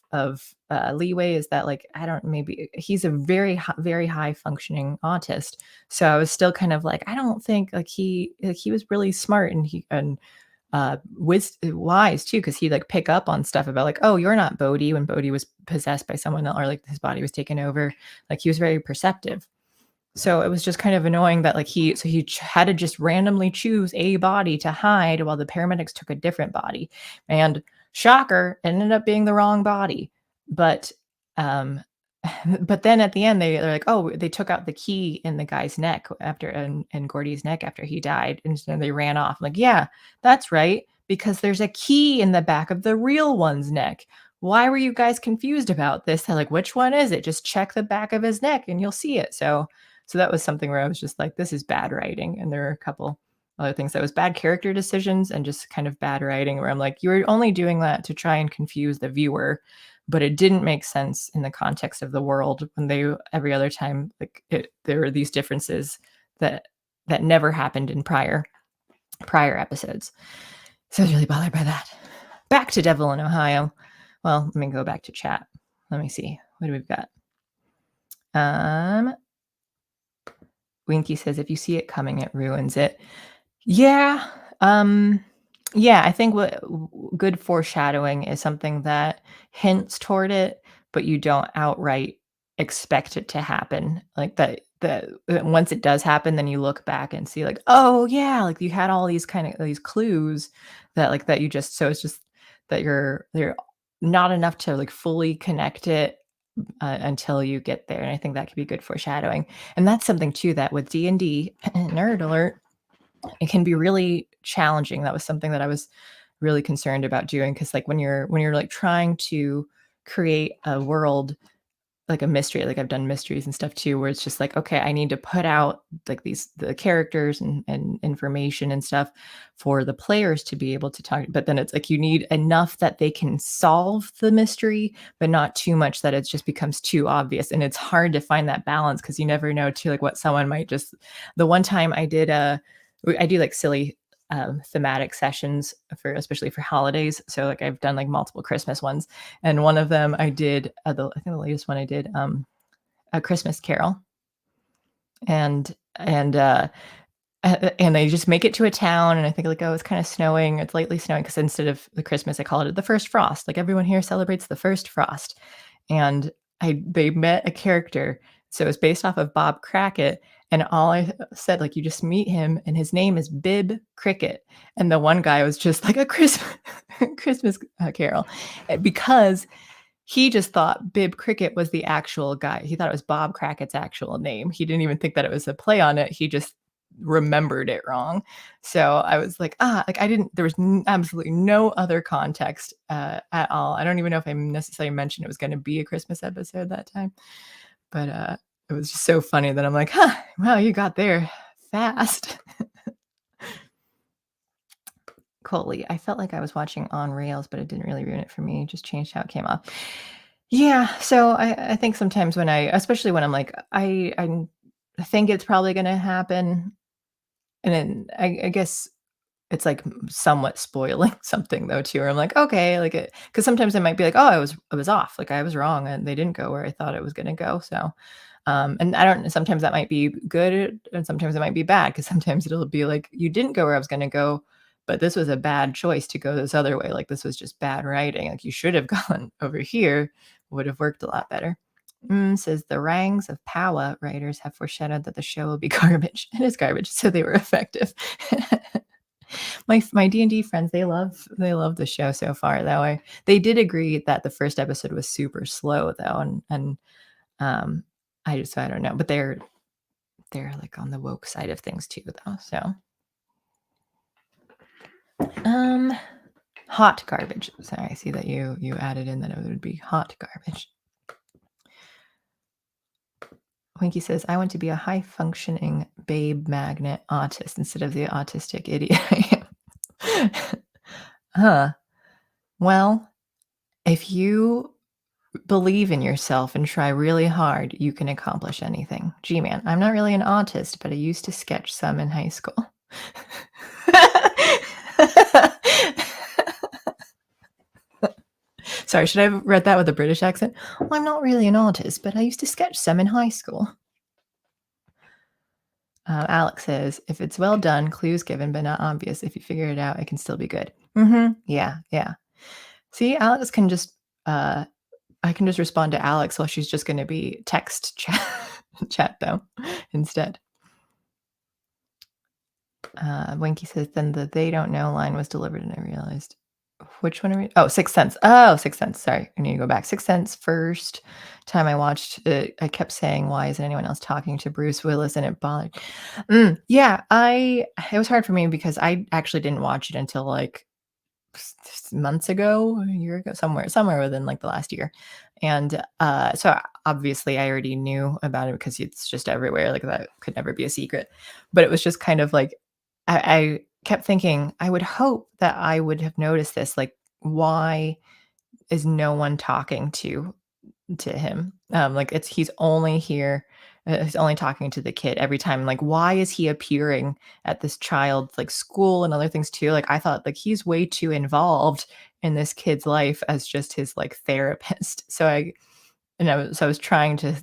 leeway is that like maybe he's a very high functioning autist, so I was still kind of like I don't think like he was really smart and wise too, because he'd like pick up on stuff about like, oh, you're not Bodhi, when Bodhi was possessed by someone else or like his body was taken over. Like he was very perceptive. So it was just kind of annoying that like he had to just randomly choose a body to hide while the paramedics took a different body. And shocker, it ended up being the wrong body. But but then at the end they're like, oh, they took out the key in the guy's neck after and Gordy's neck after he died, and then they ran off. I'm like, yeah, that's right, because there's a key in the back of the real one's neck. Why were you guys confused about this? They're like, which one is it? Just check the back of his neck and you'll see it. So that was something where I was just like, this is bad writing. And there were a couple other things that was bad character decisions and just kind of bad writing where I'm like, you were only doing that to try and confuse the viewer, but it didn't make sense in the context of the world when every other time like there were these differences that never happened in prior episodes. So I was really bothered by that. Back to Devil in Ohio. Well, let me go back to chat. Let me see. What do we've got? Winky says, if you see it coming, it ruins it. Yeah. Yeah, I think what good foreshadowing is something that hints toward it, but you don't outright expect it to happen. Like that once it does happen, then you look back and see like, oh yeah, like you had all these kind of these clues that like that you just so it's just that they're not enough to like fully connect it until you get there. And I think that could be good foreshadowing. And that's something too that with D&D, nerd alert, it can be really challenging. That was something that I was really concerned about doing, because like when you're like trying to create a world like a mystery, like I've done mysteries and stuff too, where it's just like, okay, I need to put out like the characters and information and stuff for the players to be able to talk. But then it's like you need enough that they can solve the mystery, but not too much that it just becomes too obvious. And it's hard to find that balance because you never know too, like what someone might just. The one time I do like silly thematic sessions especially for holidays. So like I've done like multiple Christmas ones, and one of them I did I think the latest one I did A Christmas Carol, and they just make it to a town, and I think like, oh, it's kind of snowing, it's lightly snowing, because instead of the Christmas I call it the first frost, like everyone here celebrates the first frost. And they met a character, so it's based off of Bob Crackett. And all I said, like, you just meet him, and his name is Bib Cricket. And the one guy was just like a Christmas Carol, because he just thought Bib Cricket was the actual guy. He thought it was Bob Crackett's actual name. He didn't even think that it was a play on it. He just remembered it wrong. So I was like, like I didn't, there was absolutely no other context at all. I don't even know if I necessarily mentioned it was going to be a Christmas episode that time, but it was just so funny that I'm like, wow, you got there fast. Coley. I felt like I was watching On Rails, but it didn't really ruin it for me. It just changed how it came off. Yeah, so I think sometimes when especially when I'm like, I think it's probably gonna happen, and then I guess it's like somewhat spoiling something though too, where I'm like, okay, like because sometimes I might be like, oh, I was off, like I was wrong, and they didn't go where I thought it was gonna go. So, and I don't. Sometimes that might be good, and sometimes it might be bad. Because sometimes it'll be like you didn't go where I was gonna go, but this was a bad choice to go this other way. Like this was just bad writing. Like you should have gone over here. Would have worked a lot better. Says the ranks of Power writers have foreshadowed that the show will be garbage. It is garbage, so they were effective. My D&D friends, they love the show so far though. They did agree that the first episode was super slow though, and I don't know, but they're like on the woke side of things too though. So hot garbage. Sorry, I see that you added in that it would be hot garbage. Winky says, I want to be a high functioning babe magnet autist instead of the autistic idiot I am. Well, if you believe in yourself and try really hard, you can accomplish anything. G-Man, I'm not really an autist, but I used to sketch some in high school. Sorry, should I have read that with a British accent? Well, I'm not really an artist, but I used to sketch some in high school. Alex says, if it's well done, clues given but not obvious. If you figure it out, it can still be good. Yeah. See, Alex can just, I can just respond to Alex while she's just going to be text chat though instead. Winky says, then the they don't know line was delivered and I realized. Which one are we? Oh, Sixth Sense. Oh, Sixth Sense. Sorry, I need to go back. Sixth Sense. First time I watched it, I kept saying, "Why isn't anyone else talking to Bruce Willis?" And it bothered. Yeah, it was hard for me because I actually didn't watch it until like months ago, a year ago, somewhere within like the last year, and so obviously I already knew about it because it's just everywhere. Like that could never be a secret, but it was just kind of like I kept thinking, I would hope that I would have noticed this, like, why is no one talking to him? Like, he's only here, he's only talking to the kid every time. Like, why is he appearing at this child's, like, school and other things too? Like, I thought, like, he's way too involved in this kid's life as just his, like, therapist. So I was trying to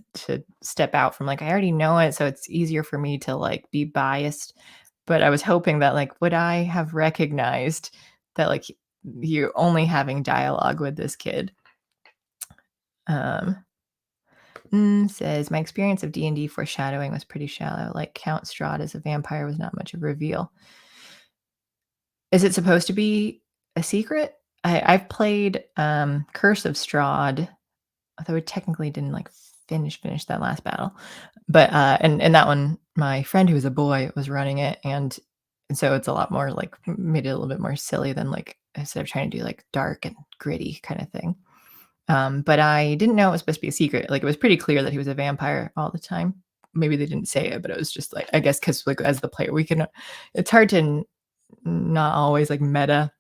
step out from, like, I already know it, so it's easier for me to, like, be biased. But I was hoping that, like, would I have recognized that, like, you're only having dialogue with this kid? Um, says, my experience of D&D foreshadowing was pretty shallow. Like, Count Strahd as a vampire was not much of a reveal. Is it supposed to be a secret? I've played Curse of Strahd, although it technically didn't, like, finish that last battle. But, and that one, my friend who was a boy was running it, and so it's a lot more, like, made it a little bit more silly than, like, instead of trying to do, like, dark and gritty kinda thing. But I didn't know it was supposed to be a secret. Like, it was pretty clear that he was a vampire all the time. Maybe they didn't say it, but it was just, like, I guess because like, as the player, we can it's hard to not always, like, meta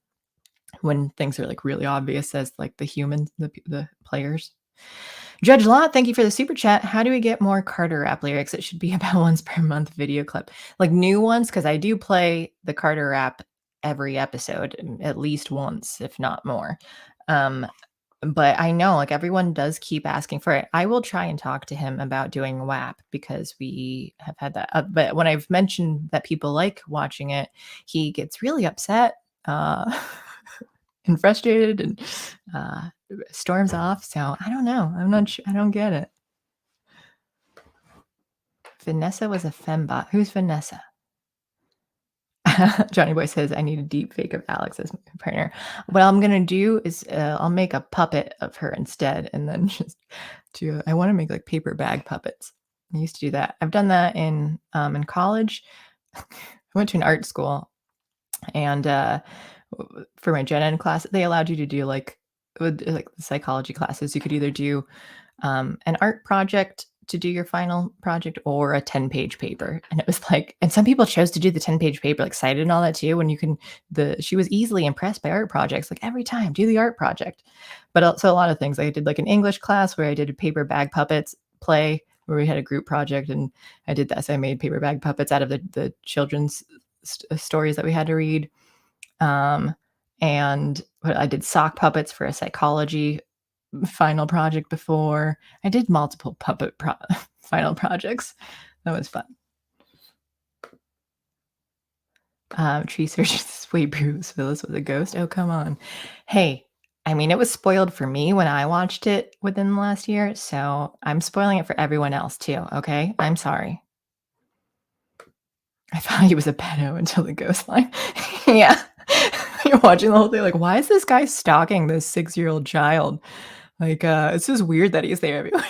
when things are, like, really obvious as, like, the players. Judge Lot, thank you for the super chat. How do we get more Carter rap lyrics? It should be about once per month video clip. Like new ones, because I do play the Carter rap every episode, at least once, if not more. But I know like everyone does keep asking for it. I will try and talk to him about doing WAP because we have had that. But when I've mentioned that people like watching it, he gets really upset. And frustrated and storms off. So I don't know. I'm not sure. I don't get it. Vanessa was a fembot. Who's Vanessa? Johnny Boy says, I need a deep fake of Alex as my partner. What I'm going to do is I'll make a puppet of her instead. And then just I want to make like paper bag puppets. I used to do that. I've done that in college. I went to an art school and for my gen ed class, they allowed you to do like the psychology classes. You could either do an art project to do your final project or a 10-page paper. And it was like, and some people chose to do the 10-page paper, like cited and all that too. When you can, she was easily impressed by art projects, like every time, do the art project. But also a lot of things. I did like an English class where I did a paper bag puppets play where we had a group project and I did that. So I made paper bag puppets out of the children's stories that we had to read. And I did sock puppets for a psychology final project before. I did multiple puppet final projects. That was fun. Tree searches way Bruce Willis was a ghost. Oh, come on. Hey, I mean, it was spoiled for me when I watched it within the last year, so I'm spoiling it for everyone else too, okay? I'm sorry. I thought he was a pedo until the ghost line. Yeah. You're watching the whole thing like, why is this guy stalking this 6-year-old child? Like, it's just weird that he's there everywhere.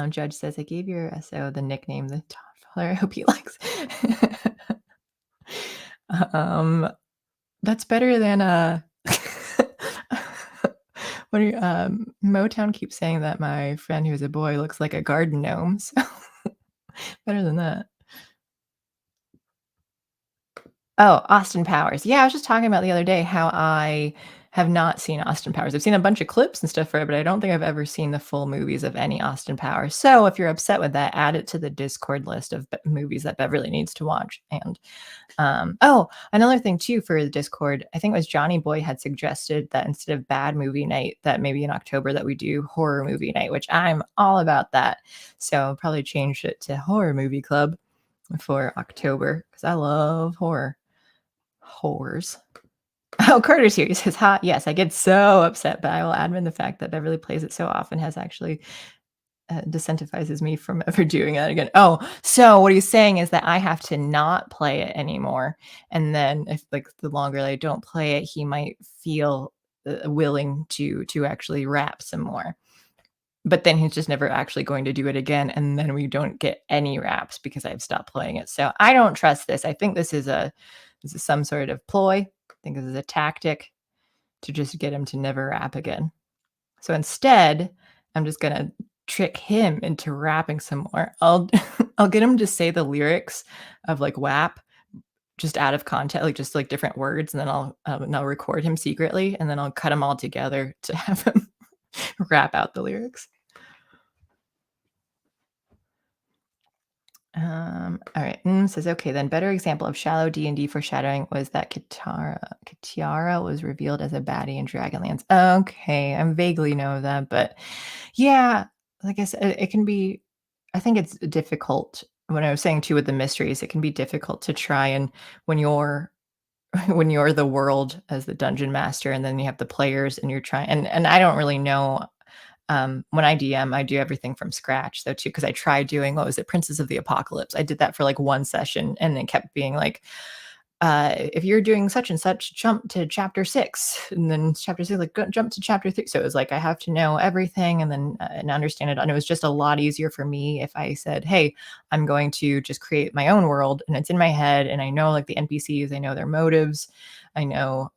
Judge says, I gave your SO the nickname the Toddler. I hope he likes. That's better than what are you, Motown keeps saying that my friend who's a boy looks like a garden gnome. So better than that. Oh, Austin Powers. Yeah, I was just talking about the other day how I have not seen Austin Powers. I've seen a bunch of clips and stuff for it, but I don't think I've ever seen the full movies of any Austin Powers. So if you're upset with that, add it to the Discord list of movies that Beverly needs to watch. And oh, another thing too for the Discord, I think it was Johnny Boy had suggested that instead of bad movie night, that maybe in October that we do horror movie night, which I'm all about that. So I'll probably change it to horror movie club for October because I love horror. Whores. Oh, Carter's here. He says, "Hot, yes." I get so upset, but I will admit the fact that Beverly plays it so often has actually disincentivizes me from ever doing that again. Oh, so what he's saying is that I have to not play it anymore, and then if like the longer I don't play it, he might feel willing to actually rap some more. But then he's just never actually going to do it again, and then we don't get any raps because I've stopped playing it. So I don't trust this. I think this is some sort of ploy. I think this is a tactic to just get him to never rap again. So instead, I'm just gonna trick him into rapping some more. I'll I'll get him to say the lyrics of like WAP just out of context, like just like different words, and then I'll record him secretly, and then I'll cut them all together to have him rap out the lyrics. All right. Says, okay, then better example of shallow D&D foreshadowing was that Katiara was revealed as a baddie in Dragonlance. Okay, I vaguely know that, but yeah, like I said, it can be, I think it's difficult. When I was saying too with the mysteries, it can be difficult to try and when you're when you're the world as the dungeon master and then you have the players and you're trying and I don't really know when I DM, I do everything from scratch though too, because I tried doing what was it, Princes of the Apocalypse. I did that for like one session, and it kept being like, if you're doing such and such, jump to chapter 6, and then chapter 6, like jump to chapter 3. So it was like I have to know everything and then and understand it. And it was just a lot easier for me if I said, "Hey, I'm going to just create my own world, and it's in my head, and I know like the NPCs, I know their motives, I know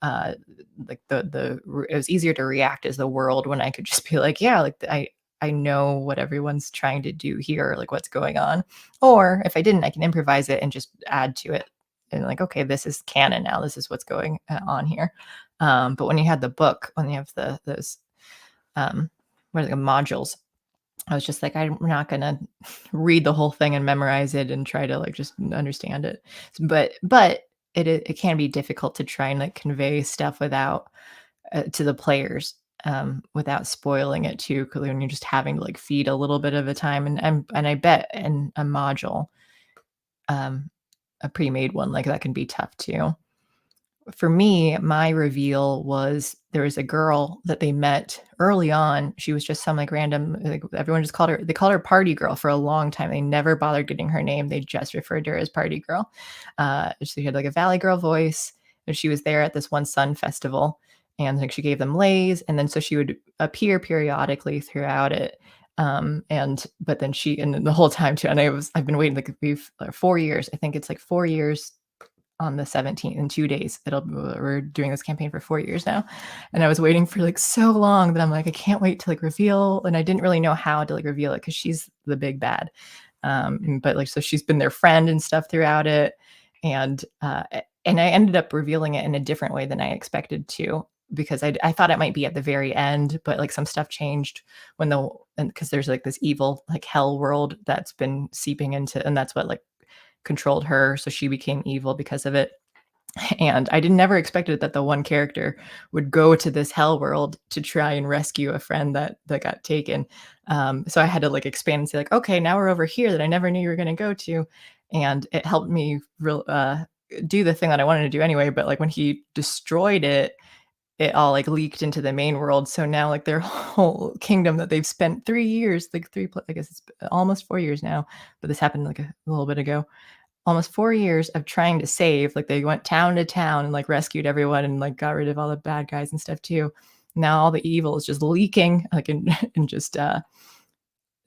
like it was easier to react as the world when I could just be like, yeah, like I know what everyone's trying to do here, like what's going on. Or if I didn't, I can improvise it and just add to it and like, okay, this is canon now. This is what's going on here. But when you had the book, when you have those what are the modules, I was just like, I'm not gonna read the whole thing and memorize it and try to like just understand it. But it can be difficult to try and like convey stuff without to the players without spoiling it too. Because when you're just having to like feed a little bit of a time, and I bet in a module, a pre-made one like that can be tough too. for me, my reveal was there was a girl that they met early on. She was just some like random, like everyone just called her, they called her Party Girl for a long time. They never bothered getting her name. They just referred to her as Party Girl. She had like a Valley Girl voice, and she was there at this one Sun festival, and like she gave them lays, and then so she would appear periodically throughout it. But then and the whole time too, and I've been waiting like 4 years. I think it's like 4 years on the 17th in 2 days. We're doing this campaign for 4 years now. And I was waiting for like so long that I'm like, I can't wait to like reveal. And I didn't really know how to like reveal it because she's the big bad. But like, so she's been their friend and stuff throughout it. And I ended up revealing it in a different way than I expected to, because I thought it might be at the very end, but like some stuff changed because there's like this evil like hell world that's been seeping into, and that's what like controlled her, so she became evil because of it. And I never expected that the one character would go to this hell world to try and rescue a friend that got taken. So I had to like expand and say like, okay, now we're over here that I never knew you were going to go to, and it helped me do the thing that I wanted to do anyway. But like when he destroyed it, it all like leaked into the main world. So now like their whole kingdom that they've spent 3 years, like I guess it's almost 4 years now, but this happened like a little bit ago. Almost 4 years of trying to save, like they went town to town and like rescued everyone and like got rid of all the bad guys and stuff too. Now all the evil is just leaking like and just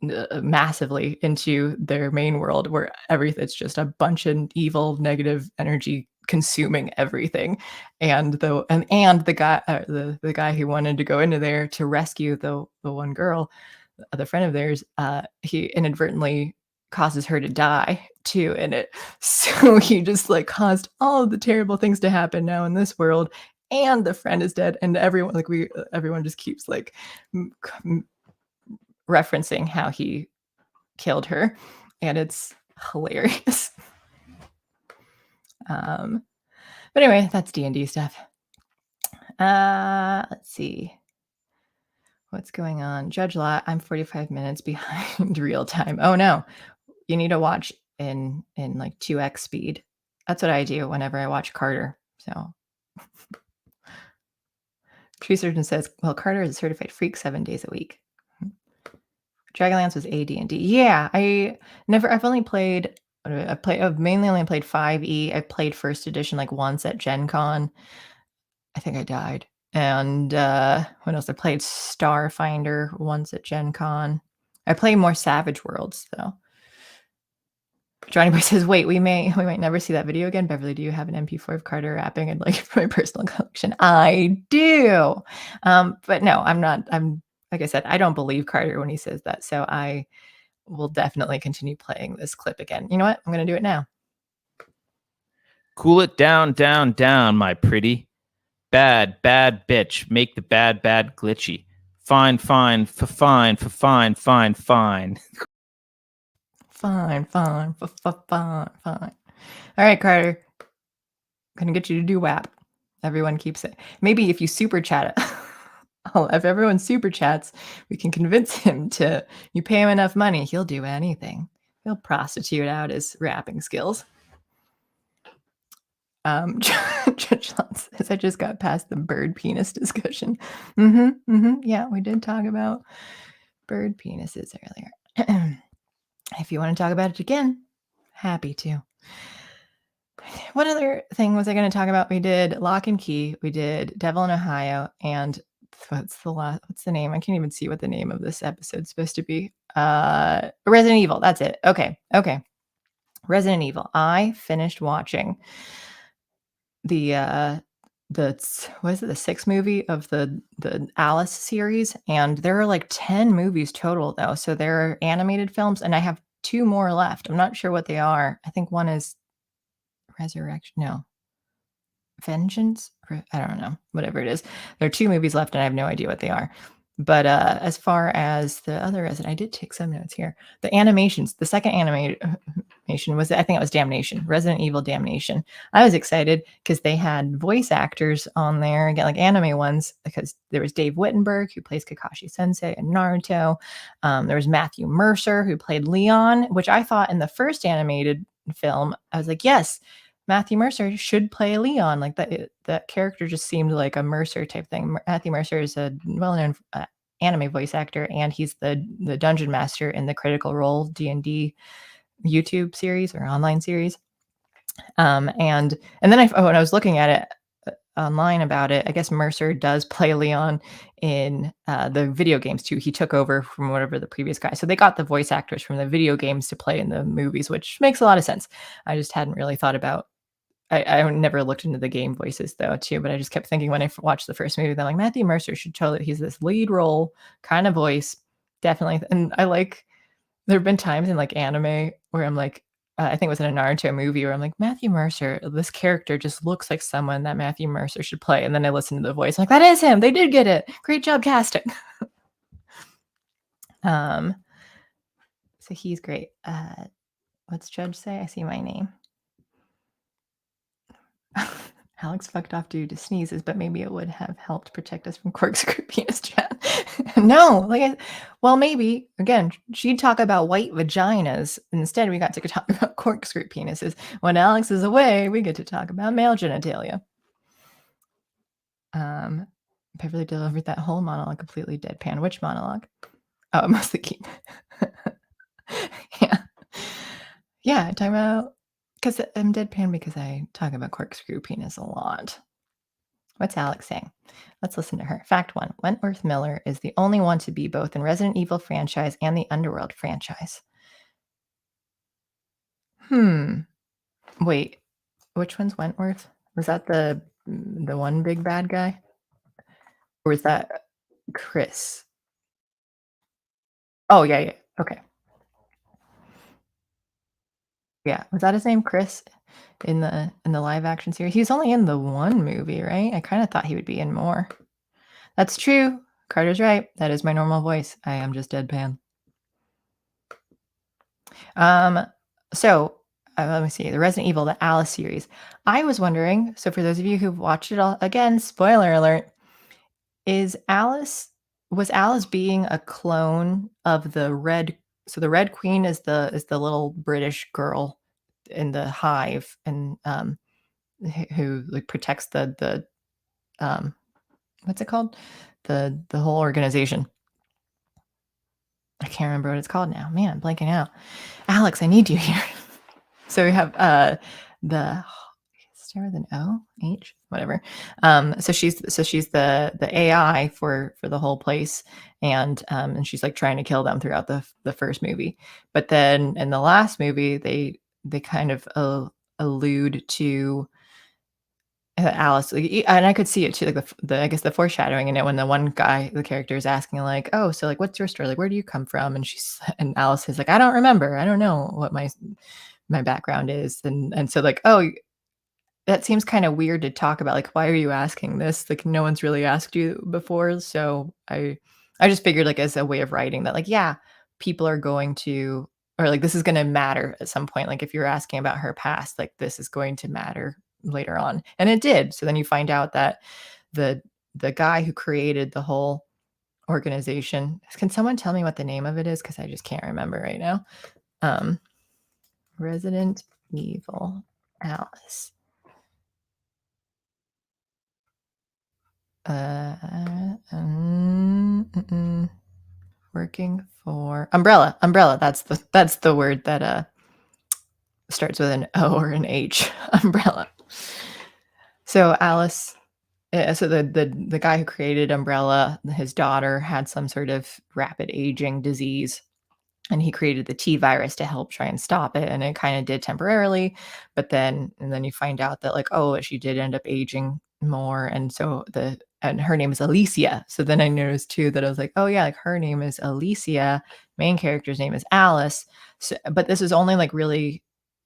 massively into their main world, where it's just a bunch of evil negative energy consuming everything. And the guy the guy who wanted to go into there to rescue the one girl, the friend of theirs, he inadvertently causes her to die too in it. So he just like caused all of the terrible things to happen now in this world, and the friend is dead, and everyone just keeps like referencing how he killed her, and it's hilarious. But anyway, that's D&D stuff. Let's see what's going on. Judge Lot, I'm 45 minutes behind real time. Oh no, you need to watch in like 2x speed. That's what I do whenever I watch Carter. So Tree Surgeon says, well, Carter is a certified freak 7 days a week. Dragonlance was AD&D. Yeah, I've only played, I've mainly only played 5e. I played first edition like once at Gen Con. I think I died. And what else? I played Starfinder once at Gen Con. I play more Savage Worlds though. Johnny Boy says, wait, we might never see that video again. Beverly, do you have an MP4 of Carter rapping and like for my personal collection? I do. But no, I'm like I said, I don't believe Carter when he says that. So I will definitely continue playing this clip again. You know what? I'm going to do it now. Cool it down, down, down, my pretty. Bad, bad bitch. Make the bad, bad glitchy. Fine, fine, fine, fine, fine, fine. Fine, fine, fine. All right, Carter. I'm going to get you to do WAP. Everyone keeps it. Maybe if you super chat it. If everyone super chats, we can convince him you pay him enough money, he'll do anything. He'll prostitute out his rapping skills. Judge Lon says, I just got past the bird penis discussion. Yeah, we did talk about bird penises earlier. If you want to talk about it again, happy to. What other thing was I going to talk about? We did Locke and Key. We did Devil in Ohio, and what's the name? I can't even see what the name of this episode's supposed to be. Resident Evil. That's it. Okay. Resident Evil. I finished watching the what is it, the 6th movie of the Alice series, and there are like 10 movies total though. So there are animated films, and I have 2 more left. I'm not sure what they are. I think one is Resurrection. No. Vengeance? I don't know. Whatever it is. There are 2 movies left, and I have no idea what they are. But as far as the other Resident, I did take some notes here. The animations, the second animation was, I think it was Damnation, Resident Evil Damnation. I was excited because they had voice actors on there, again, like anime ones, because there was Dave Wittenberg, who plays Kakashi Sensei in Naruto. There was Matthew Mercer, who played Leon, which I thought in the first animated film, I was like, yes, Matthew Mercer should play Leon. Like that character just seemed like a Mercer type thing. Matthew Mercer is a well-known anime voice actor, and he's the dungeon master in the Critical Role D&D YouTube series or online series. And then when I was looking at it online about it, I guess Mercer does play Leon in the video games too. He took over from whatever the previous guy. So they got the voice actors from the video games to play in the movies, which makes a lot of sense. I just hadn't really thought about. I never looked into the game voices though too, but I just kept thinking when I watched the first movie, that like Matthew Mercer should totally, he's this lead role kind of voice, definitely. And I like, there have been times in like anime where I'm like, I think it was in a Naruto movie where I'm like, Matthew Mercer, this character just looks like someone that Matthew Mercer should play. And then I listen to the voice, I'm like, that is him. They did get it. Great job casting. So he's great. What's Judge say? I see my name. Alex fucked off due to sneezes, but maybe it would have helped protect us from corkscrew penis chat. No, well, maybe. Again, she'd talk about white vaginas. Instead, we got to talk about corkscrew penises. When Alex is away, we get to talk about male genitalia. Beverly delivered that whole monologue completely deadpan. Which monologue? Oh, mostly keep. Yeah. Yeah, talking about, because I'm deadpan because I talk about corkscrew penis a lot. What's Alex saying? Let's listen to her. Fact 1. Wentworth Miller is the only one to be both in Resident Evil franchise and the Underworld franchise. Wait, which one's Wentworth? Was that the one big bad guy? Or was that Chris? Oh, yeah. Okay. Yeah. Was that his name, Chris, in the live action series? He was only in the one movie, right? I kind of thought he would be in more. That's true. Carter's right. That is my normal voice. I am just deadpan. So let me see. The Resident Evil, the Alice series. I was wondering, so for those of you who've watched it all, again, spoiler alert, was Alice being a clone of the Red? So the Red Queen is the little British girl in the hive, and who like protects the what's it called? The whole organization. I can't remember what it's called now. Man, I'm blanking out. Alex, I need you here. So we have the start with an O, H, whatever. So she's the AI for the whole place, and she's like trying to kill them throughout the first movie. But then in the last movie, they kind of allude to Alice, and I could see it too, like the I guess the foreshadowing in it when the one guy, the character is asking like, "Oh, so like, what's your story? Like, where do you come from?" And Alice is like, "I don't remember. I don't know what my background is." And so like, oh, that seems kind of weird to talk about. Like, why are you asking this? Like, no one's really asked you before. So I just figured like as a way of writing that like, yeah, people are going to, or like this is going to matter at some point. Like if you're asking about her past, like this is going to matter later on. And it did. So then you find out that the guy who created the whole organization, can someone tell me what the name of it is? Because I just can't remember right now. Resident Evil Alice. Working for Umbrella. That's the word that starts with an O or an H. Umbrella. So Alice, so the guy who created Umbrella, his daughter had some sort of rapid aging disease, and he created the T virus to help try and stop it, and it kind of did temporarily, but then you find out that like, oh, she did end up aging more, and so and her name is Alicia. So then I noticed too that I was like, oh yeah, like her name is Alicia, main character's name is Alice. So, but this is only like really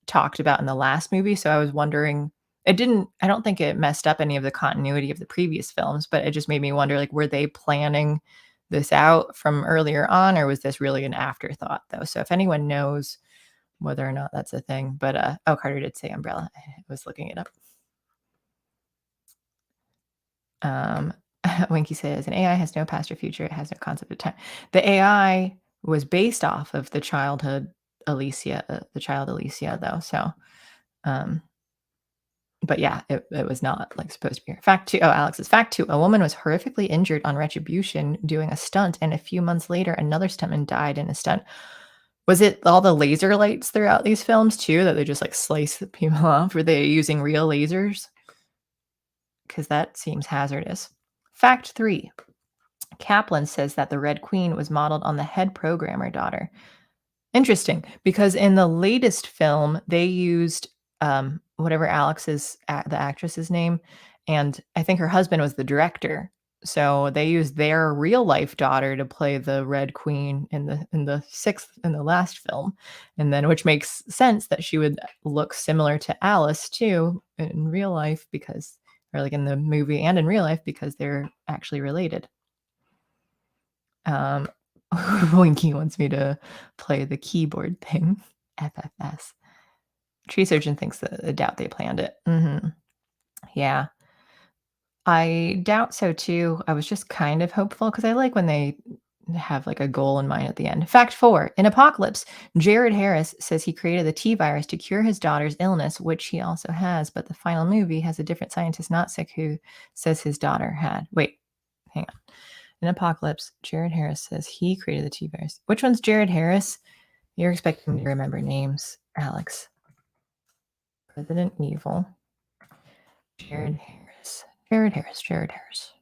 talked about in the last movie, so I was wondering, I don't think it messed up any of the continuity of the previous films, but it just made me wonder, like, were they planning this out from earlier on, or was this really an afterthought though? So if anyone knows whether or not that's a thing, but oh, Carter did say Umbrella. I was looking it up. Winky says an AI has no past or future. It has no concept of time. The AI was based off of the child Alicia though. So But yeah, it was not like supposed to be her. Fact two, oh, Alex's fact two, a woman was horrifically injured on retribution doing a stunt, and a few months later, another stuntman died in a stunt. Was it all the laser lights throughout these films too that they just like slice the people off? Were they using real lasers? Because that seems hazardous. Fact three, Kaplan says that the Red Queen was modeled on the head programmer daughter. Interesting, because in the latest film, they used, whatever Alex's the actress's name, and I think her husband was the director. So they used their real life daughter to play the Red Queen in the last film, and then which makes sense that she would look similar to Alice too in real life because or like in the movie and in real life because they're actually related. Winky wants me to play the keyboard thing. FFS. Tree Surgeon thinks that I doubt they planned it. Yeah. I doubt so too. I was just kind of hopeful because I like when they have like a goal in mind at the end. Fact four, in Apocalypse, Jared Harris says he created the T virus to cure his daughter's illness, which he also has, but the final movie has a different scientist not sick who says his daughter had. Wait, hang on. In Apocalypse, Jared Harris says he created the T virus. Which one's Jared Harris? You're expecting me to remember names, Alex. President Evil. Jared Harris. Jared Harris. Jared Harris.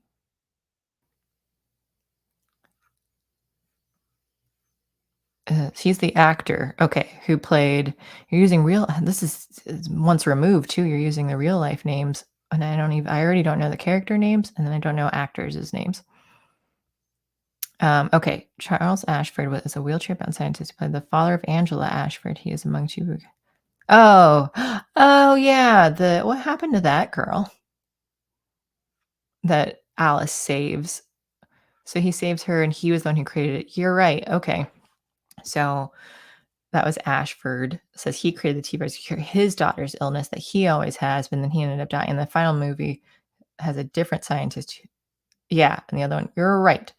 He's the actor. Okay, who played? You're using real. This is once removed too. You're using the real life names, and I don't even. I already don't know the character names, and then I don't know actors' names. Okay, Charles Ashford was a wheelchair-bound scientist who played the father of Angela Ashford. He is among two. Oh, oh yeah. What happened to that girl that Alice saves? So he saves her, and he was the one who created it. You're right. Okay, so that was Ashford. Says he created the T-virus to cure his daughter's illness that he always has, but then he ended up dying. And the final movie has a different scientist. Yeah, and the other one. You're right.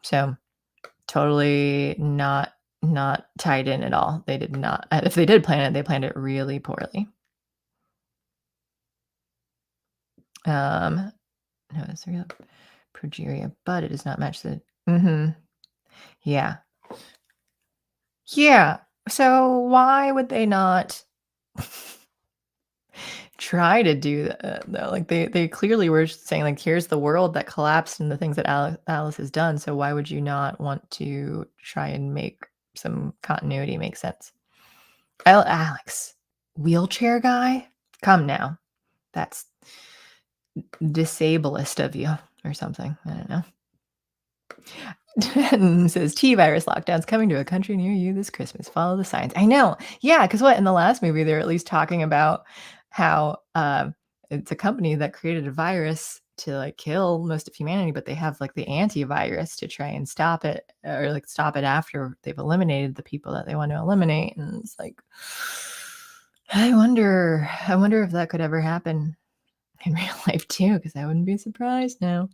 So totally not tied in at all. They did not. If they did plan it, they planned it really poorly. No, it's a real progeria, but it does not match the. Yeah. Yeah. So why would they not try to do that though? Like they clearly were saying like here's the world that collapsed and the things that Alice has done. So why would you not want to try and make some continuity make sense? Alex, wheelchair guy? Come now. That's disablest of you or something. I don't know. Says T-virus lockdowns coming to a country near you this Christmas. Follow the signs. I know. Yeah, because what in the last movie they're at least talking about how it's a company that created a virus to like kill most of humanity, but they have like the antivirus to try and stop it or like stop it after they've eliminated the people that they want to eliminate. And it's like I wonder if that could ever happen in real life too, because I wouldn't be surprised now.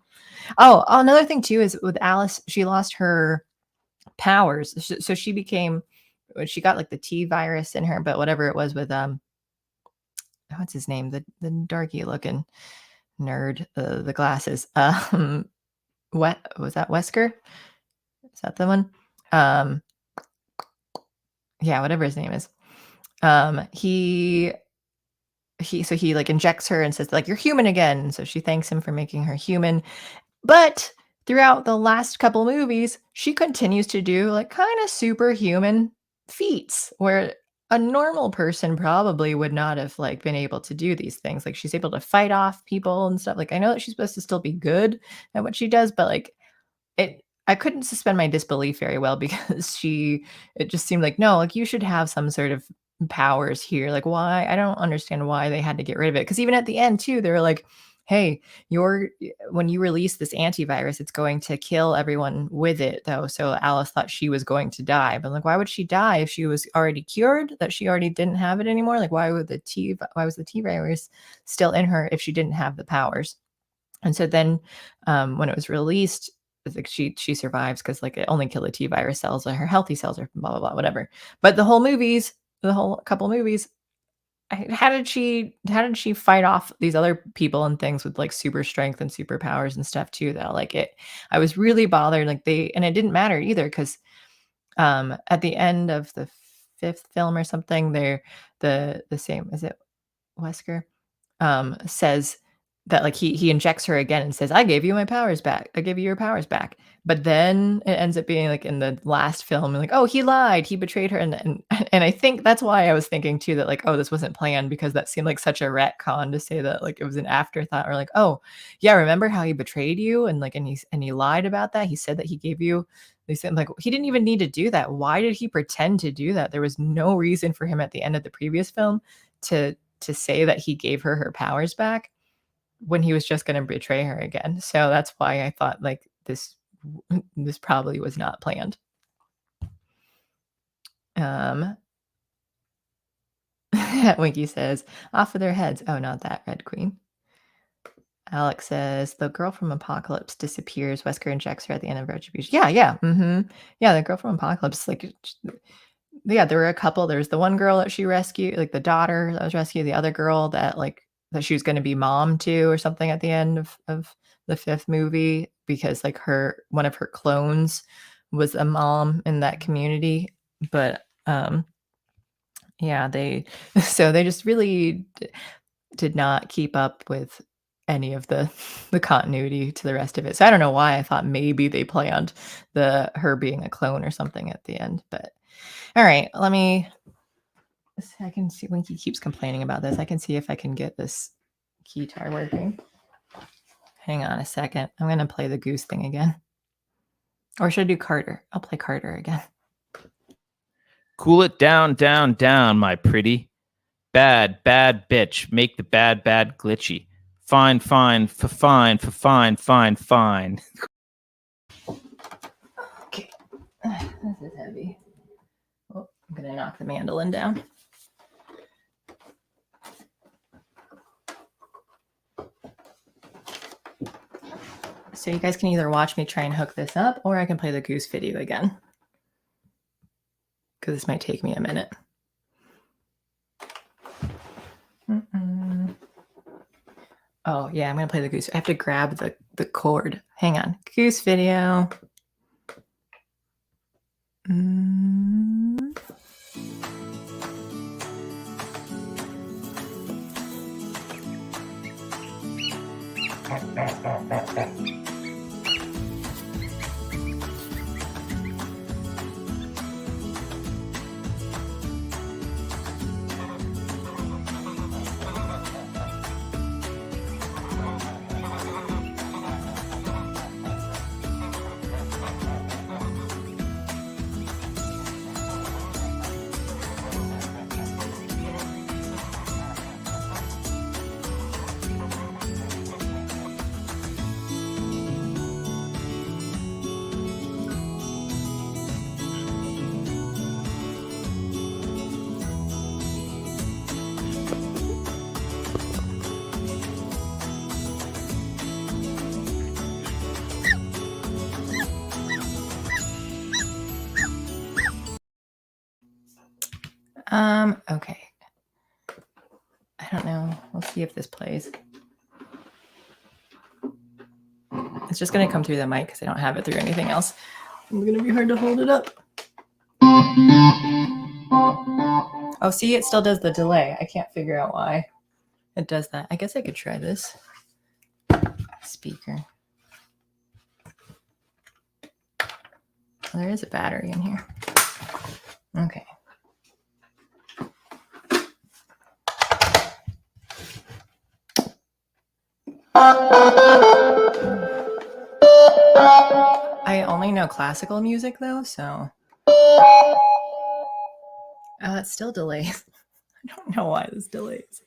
Oh, another thing too is with Alice, she lost her powers. So she became, she got like the T virus in her, but whatever it was with what's his name, the darky looking nerd, the glasses. What was that? Wesker? Is that the one? Yeah, whatever his name is. He like injects her and says like you're human again. So she thanks him for making her human. But throughout the last couple movies, she continues to do like kind of superhuman feats where a normal person probably would not have like been able to do these things. Like she's able to fight off people and stuff. Like I know that she's supposed to still be good at what she does, but like I couldn't suspend my disbelief very well because it just seemed like no, like you should have some sort of powers here. Like why? I don't understand why they had to get rid of it. Because even at the end too, they were like, hey, when you release this antivirus, it's going to kill everyone with it, though. So Alice thought she was going to die, but like, why would she die if she was already cured? That she already didn't have it anymore? Like, why was the T virus still in her if she didn't have the powers? And so then, when it was released, it's like she survives because like it only killed the T virus cells, and her healthy cells are blah blah blah whatever. But the whole couple movies, how did she fight off these other people and things with like super strength and superpowers and stuff too though? Like I was really bothered like and it didn't matter either cuz at the end of the fifth film or something they're the same is it Wesker says that like he injects her again and says, "I gave you my powers back. I gave you your powers back." But then it ends up being like in the last film, like, "Oh, he lied. He betrayed her." And and I think that's why I was thinking too that like, "Oh, this wasn't planned," because that seemed like such a retcon to say that like it was an afterthought or like, "Oh, yeah, remember how he betrayed you and like and he lied about that. He said that he gave you." They said like he didn't even need to do that. Why did he pretend to do that? There was no reason for him at the end of the previous film to say that he gave her powers back when he was just going to betray her again. So that's why I thought like this probably was not planned. Winky says, "Off with their heads." Oh, not that Red Queen. Alex says, "The girl from Apocalypse disappears. Wesker injects her at the end of Retribution." Yeah, yeah. Yeah, the girl from Apocalypse, like yeah, there were a couple. There's the one girl that she rescued, like the daughter that was rescued, the other girl that like that she was going to be mom to or something at the end of the fifth movie because like one of her clones was a mom in that community. But yeah, they so they just really did not keep up with any of the continuity to the rest of it. So I don't know why I thought maybe they planned her being a clone or something at the end, but all right, I can see Winky keeps complaining about this. I can see if I can get this keytar working. Hang on a second. I'm going to play the goose thing again. Or should I do Carter? I'll play Carter again. Cool it down, down, down, my pretty. Bad, bad bitch. Make the bad, bad glitchy. Fine, fine, fine, fine, fine, fine. Okay. This is heavy. Oh, I'm going to knock the mandolin down. So you guys can either watch me try and hook this up, or I can play the goose video again. Because this might take me a minute. Oh, yeah, I'm going to play the goose. I have to grab the cord. Hang on. Goose video. Okay. I don't know. We'll see if this plays. It's just going to come through the mic because I don't have it through anything else. It's going to be hard to hold it up. Oh, see, it still does the delay. I can't figure out why it does that. I guess I could try this speaker. Well, there is a battery in here. Okay. I only know classical music though, so. Oh, it still delays. I don't know why this delays.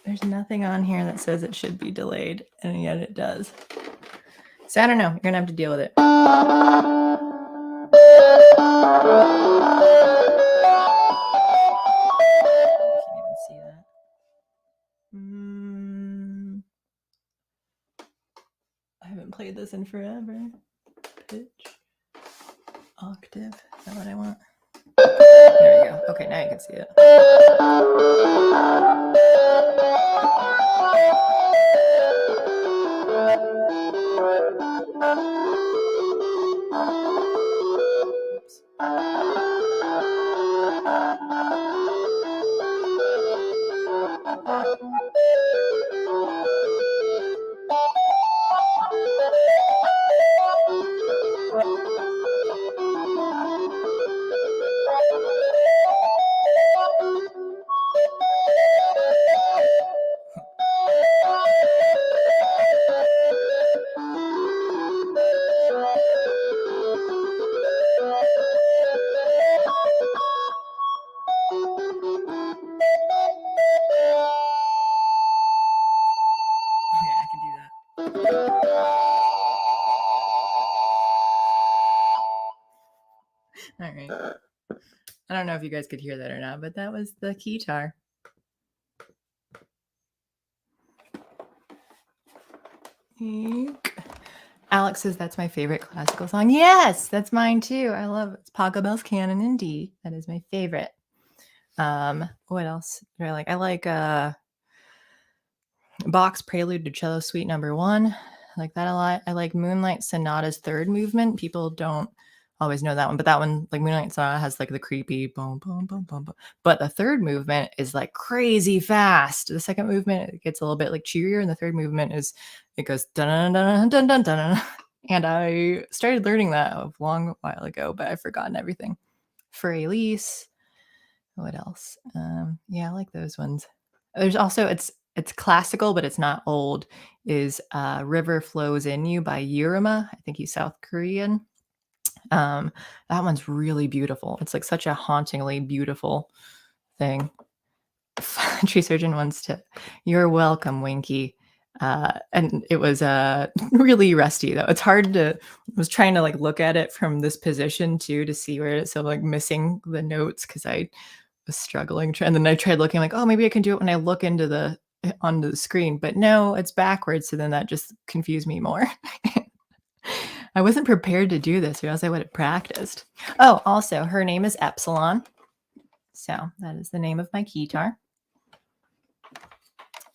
There's nothing on here that says it should be delayed, and yet it does. So I don't know. You're going to have to deal with it. I haven't played this in forever. Pitch, octave. that what I want? There we go. Okay, now you can see it. Yeah, I can do that. All right. I don't know if you guys could hear that or not, but that was the keytar. Alex says that's my favorite classical song. Yes, that's mine too. I love it. It's Pachelbel's Canon in D. That is my favorite. What else do I like? I like Bach's Prelude to Cello Suite No. 1. I like that a lot. I like Moonlight Sonata's third movement. People don't always know that one, but that one, like Moonlight Sonata, has like the creepy boom, boom, boom, boom, boom. But the third movement is like crazy fast. The second movement, it gets a little bit like cheerier, and the third movement it goes dun dun dun dun dun. And I started learning that a long while ago, but I've forgotten everything. For Elise, what else? Yeah, I like those ones. There's also it's classical, but it's not old. Is River Flows in You by Yurima. I think he's South Korean. That one's really beautiful. It's like such a hauntingly beautiful thing. Tree Surgeon wants to. You're welcome, Winky. And it was really rusty though. It's hard to. I was trying to like look at it from this position too to see where it's so like missing the notes because I was struggling. And then I tried looking like, oh, maybe I can do it when I look onto the screen, but no, it's backwards. So then that just confused me more. I wasn't prepared to do this, or else I would have practiced. Oh, also, her name is Epsilon. So that is the name of my keytar.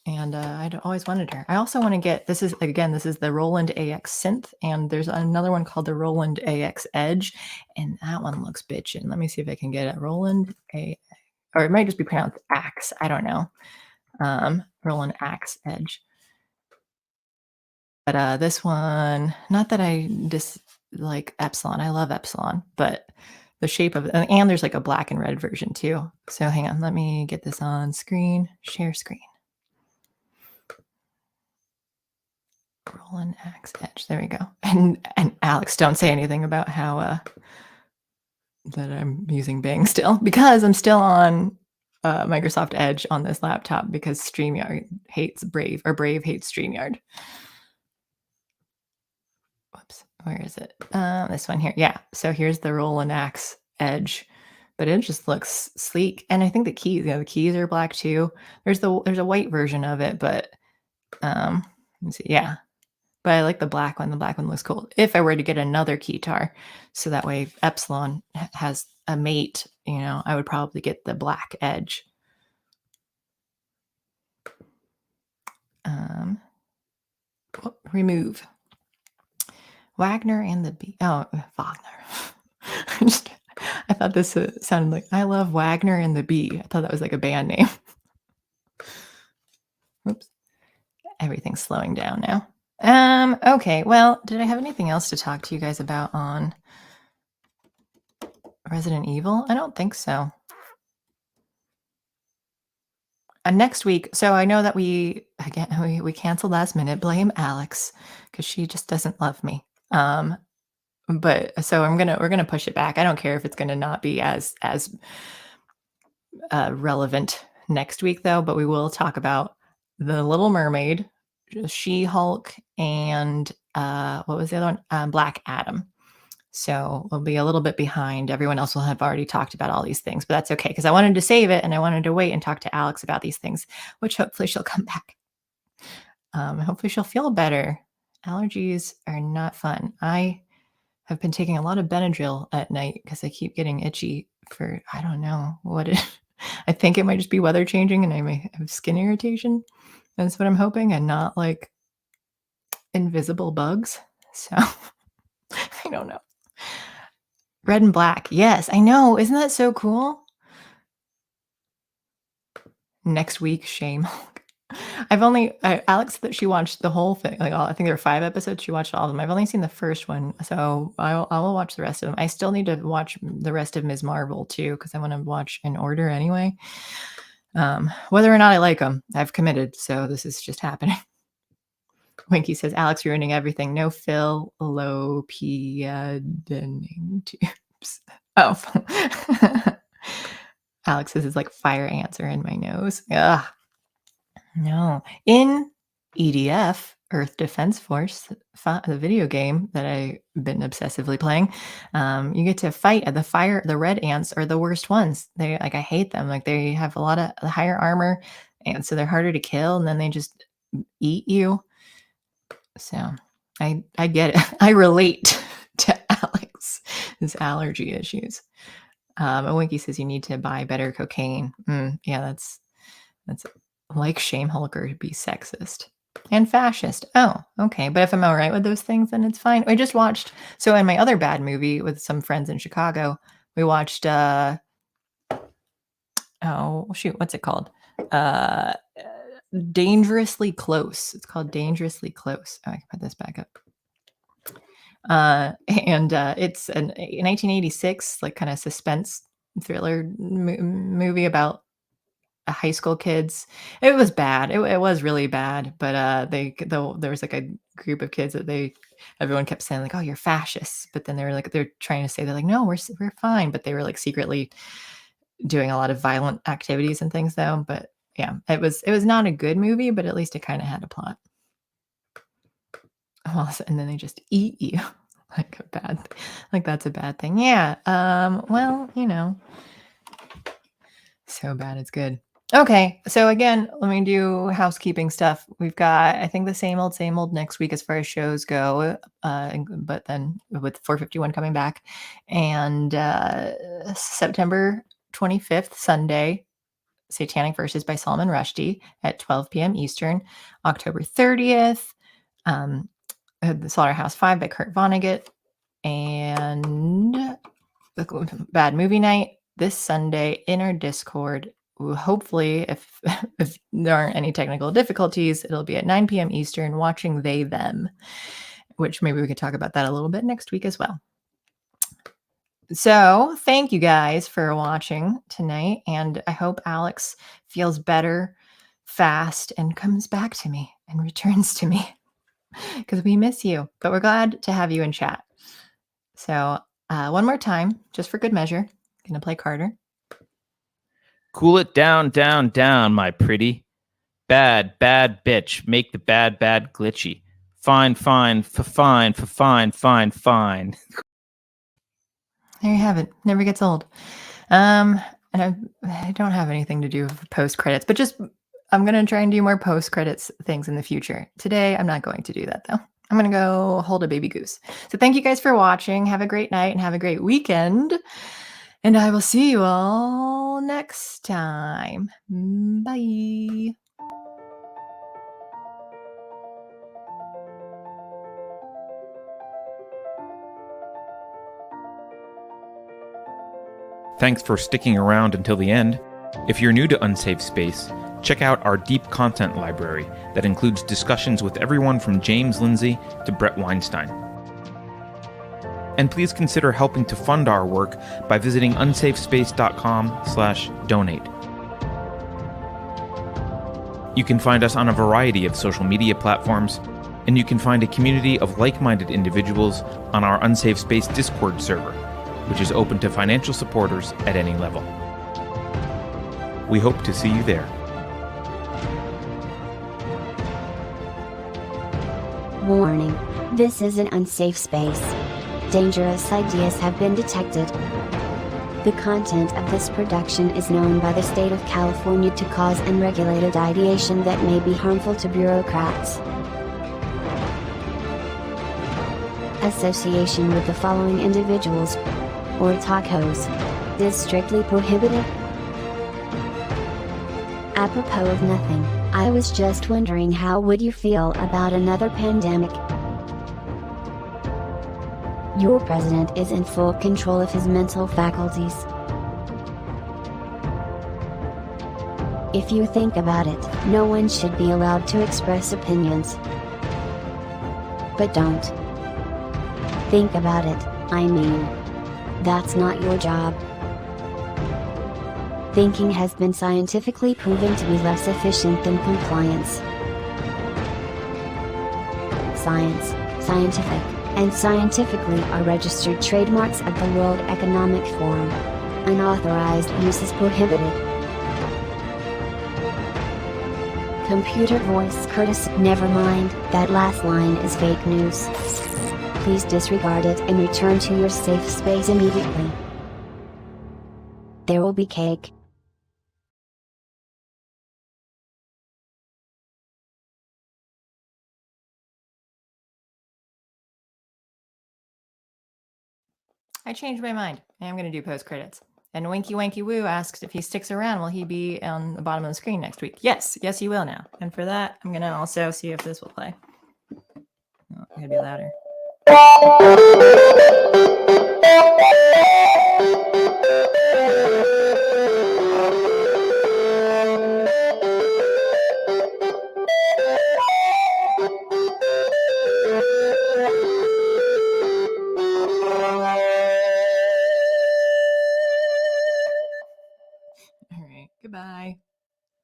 And I'd always wanted her. I also want to get, this is the Roland AX Synth, and there's another one called the Roland AX Edge, and that one looks bitchin'. Let me see if I can get it. Roland AX, or it might just be pronounced Axe. I don't know. Roland AX Edge. But this one, not that I dislike Epsilon. I love Epsilon, but the shape of it, and there's like a black and red version too. So hang on, let me get this on screen. Share screen. Roland Axe Edge. There we go. And Alex, don't say anything about how that I'm using Bing still, because I'm still on Microsoft Edge on this laptop because StreamYard hates Brave, or Brave hates StreamYard. Whoops, where is it? This one here. Yeah. So here's the Roland Axe Edge, but it just looks sleek. And I think the keys are black too. There's a white version of it, but let's see. Yeah. But I like the black one. The black one looks cool. If I were to get another keytar, so that way Epsilon has a mate, I would probably get the black Edge. Remove. Wagner and the Bee. Oh, Wagner. I thought this sounded like I love Wagner and the Bee. I thought that was like a band name. Oops. Everything's slowing down now. Okay. Well, did I have anything else to talk to you guys about on Resident Evil? I don't think so. Next week, so I know that we canceled last minute. Blame Alex because she just doesn't love me. But so we're gonna push it back. I don't care if it's gonna not be as relevant next week though. But we will talk about The Little Mermaid, She-Hulk, and what was the other one? Black Adam. So we'll be a little bit behind. Everyone else will have already talked about all these things, but that's okay because I wanted to save it and I wanted to wait and talk to Alex about these things, which hopefully she'll come back. Hopefully she'll feel better. Allergies are not fun. I I've been taking a lot of Benadryl at night because I keep getting itchy for, I don't know what it, I think it might just be weather changing and I may have skin irritation. That's what I'm hoping, and not like invisible bugs. So I don't know. Red and black. Yes, I know. Isn't that so cool? Next week, shame. Alex that she watched the whole thing. Like I think there were 5 episodes. She watched all of them. I've only seen the first one, so I will watch the rest of them. I still need to watch the rest of Ms. Marvel too because I want to watch in order anyway. Whether or not I like them, I've committed. So this is just happening. Winky says Alex ruining everything. No fallopianin tubes. Oh. Alex, this is like fire ants are in my nose. Ugh. No. In EDF, Earth Defense Force, the video game that I've been obsessively playing, you get to fight at the red ants are the worst ones. I hate them. Like they have a lot of higher armor, and so they're harder to kill, and then they just eat you. So I get it. I relate to Alex's allergy issues. And Winky says you need to buy better cocaine. Yeah, that's like shame Hulker to be sexist and fascist. Oh, okay. But if I'm all right with those things, then it's fine. I just watched, so in my other bad movie with some friends in Chicago, we watched, oh, shoot, what's it called? Dangerously Close. It's called Dangerously Close. Oh, I can put this back up. It's a 1986 like kind of suspense thriller movie about high school kids. It was bad. It was really bad. But there was like a group of kids that everyone kept saying like, "Oh, you're fascists," but then they're trying to say they're like, "No, we're fine," but they were like secretly doing a lot of violent activities and things though. But yeah, it was not a good movie, but at least it kind of had a plot. And then they just eat you like that's a bad thing. Yeah. Well, so bad it's good. Okay, so again, let me do housekeeping stuff. We've got, I think, the same old next week as far as shows go, but then with 451 coming back, and September 25th, Sunday, Satanic Verses by Salman Rushdie at 12 p.m. Eastern. October 30th, The Slaughterhouse 5 by Kurt Vonnegut, and Bad Movie Night this Sunday in our Discord. Hopefully, if there aren't any technical difficulties, it'll be at 9 p.m. Eastern, watching They Them, which maybe we could talk about that a little bit next week as well. So thank you guys for watching tonight, and I hope Alex feels better fast and comes back to me and returns to me because we miss you, but we're glad to have you in chat. So one more time, just for good measure, gonna play Carter. Cool it down, down, down, my pretty. Bad, bad bitch. Make the bad, bad glitchy. Fine, fine, fine, fine, fine, fine. There you have it. Never gets old. And I don't have anything to do with post credits, but I'm going to try and do more post credits things in the future. Today, I'm not going to do that though. I'm going to go hold a baby goose. So thank you guys for watching. Have a great night and have a great weekend. And I will see you all next time. Bye. Thanks for sticking around until the end. If you're new to Unsafe Space, check out our deep content library that includes discussions with everyone from James Lindsay to Brett Weinstein. And please consider helping to fund our work by visiting unsafespace.com/donate. You can find us on a variety of social media platforms, and you can find a community of like-minded individuals on our Unsafe Space Discord server, which is open to financial supporters at any level. We hope to see you there. Warning. This is an unsafe space. Dangerous ideas have been detected. The content of this production is known by the state of California to cause unregulated ideation that may be harmful to bureaucrats. association with the following individuals or tacos is strictly prohibited. Apropos of nothing, I was just wondering, how would you feel about another pandemic? Your president is in full control of his mental faculties. If you think about it, no one should be allowed to express opinions. But don't. Think about it, I mean. That's not your job. Thinking has been scientifically proven to be less efficient than compliance. Science, scientific, and scientifically are registered trademarks of the World Economic Forum. Unauthorized use is prohibited. Computer voice courtesy. Never mind, that last line is fake news. Please disregard it and return to your safe space immediately. There will be cake. I changed my mind. I am going to do post credits. And Winky Wanky Woo asks if he sticks around, will he be on the bottom of the screen next week? Yes, he will now. And for that, I'm going to also see if this will play. Oh, I'm going to be louder.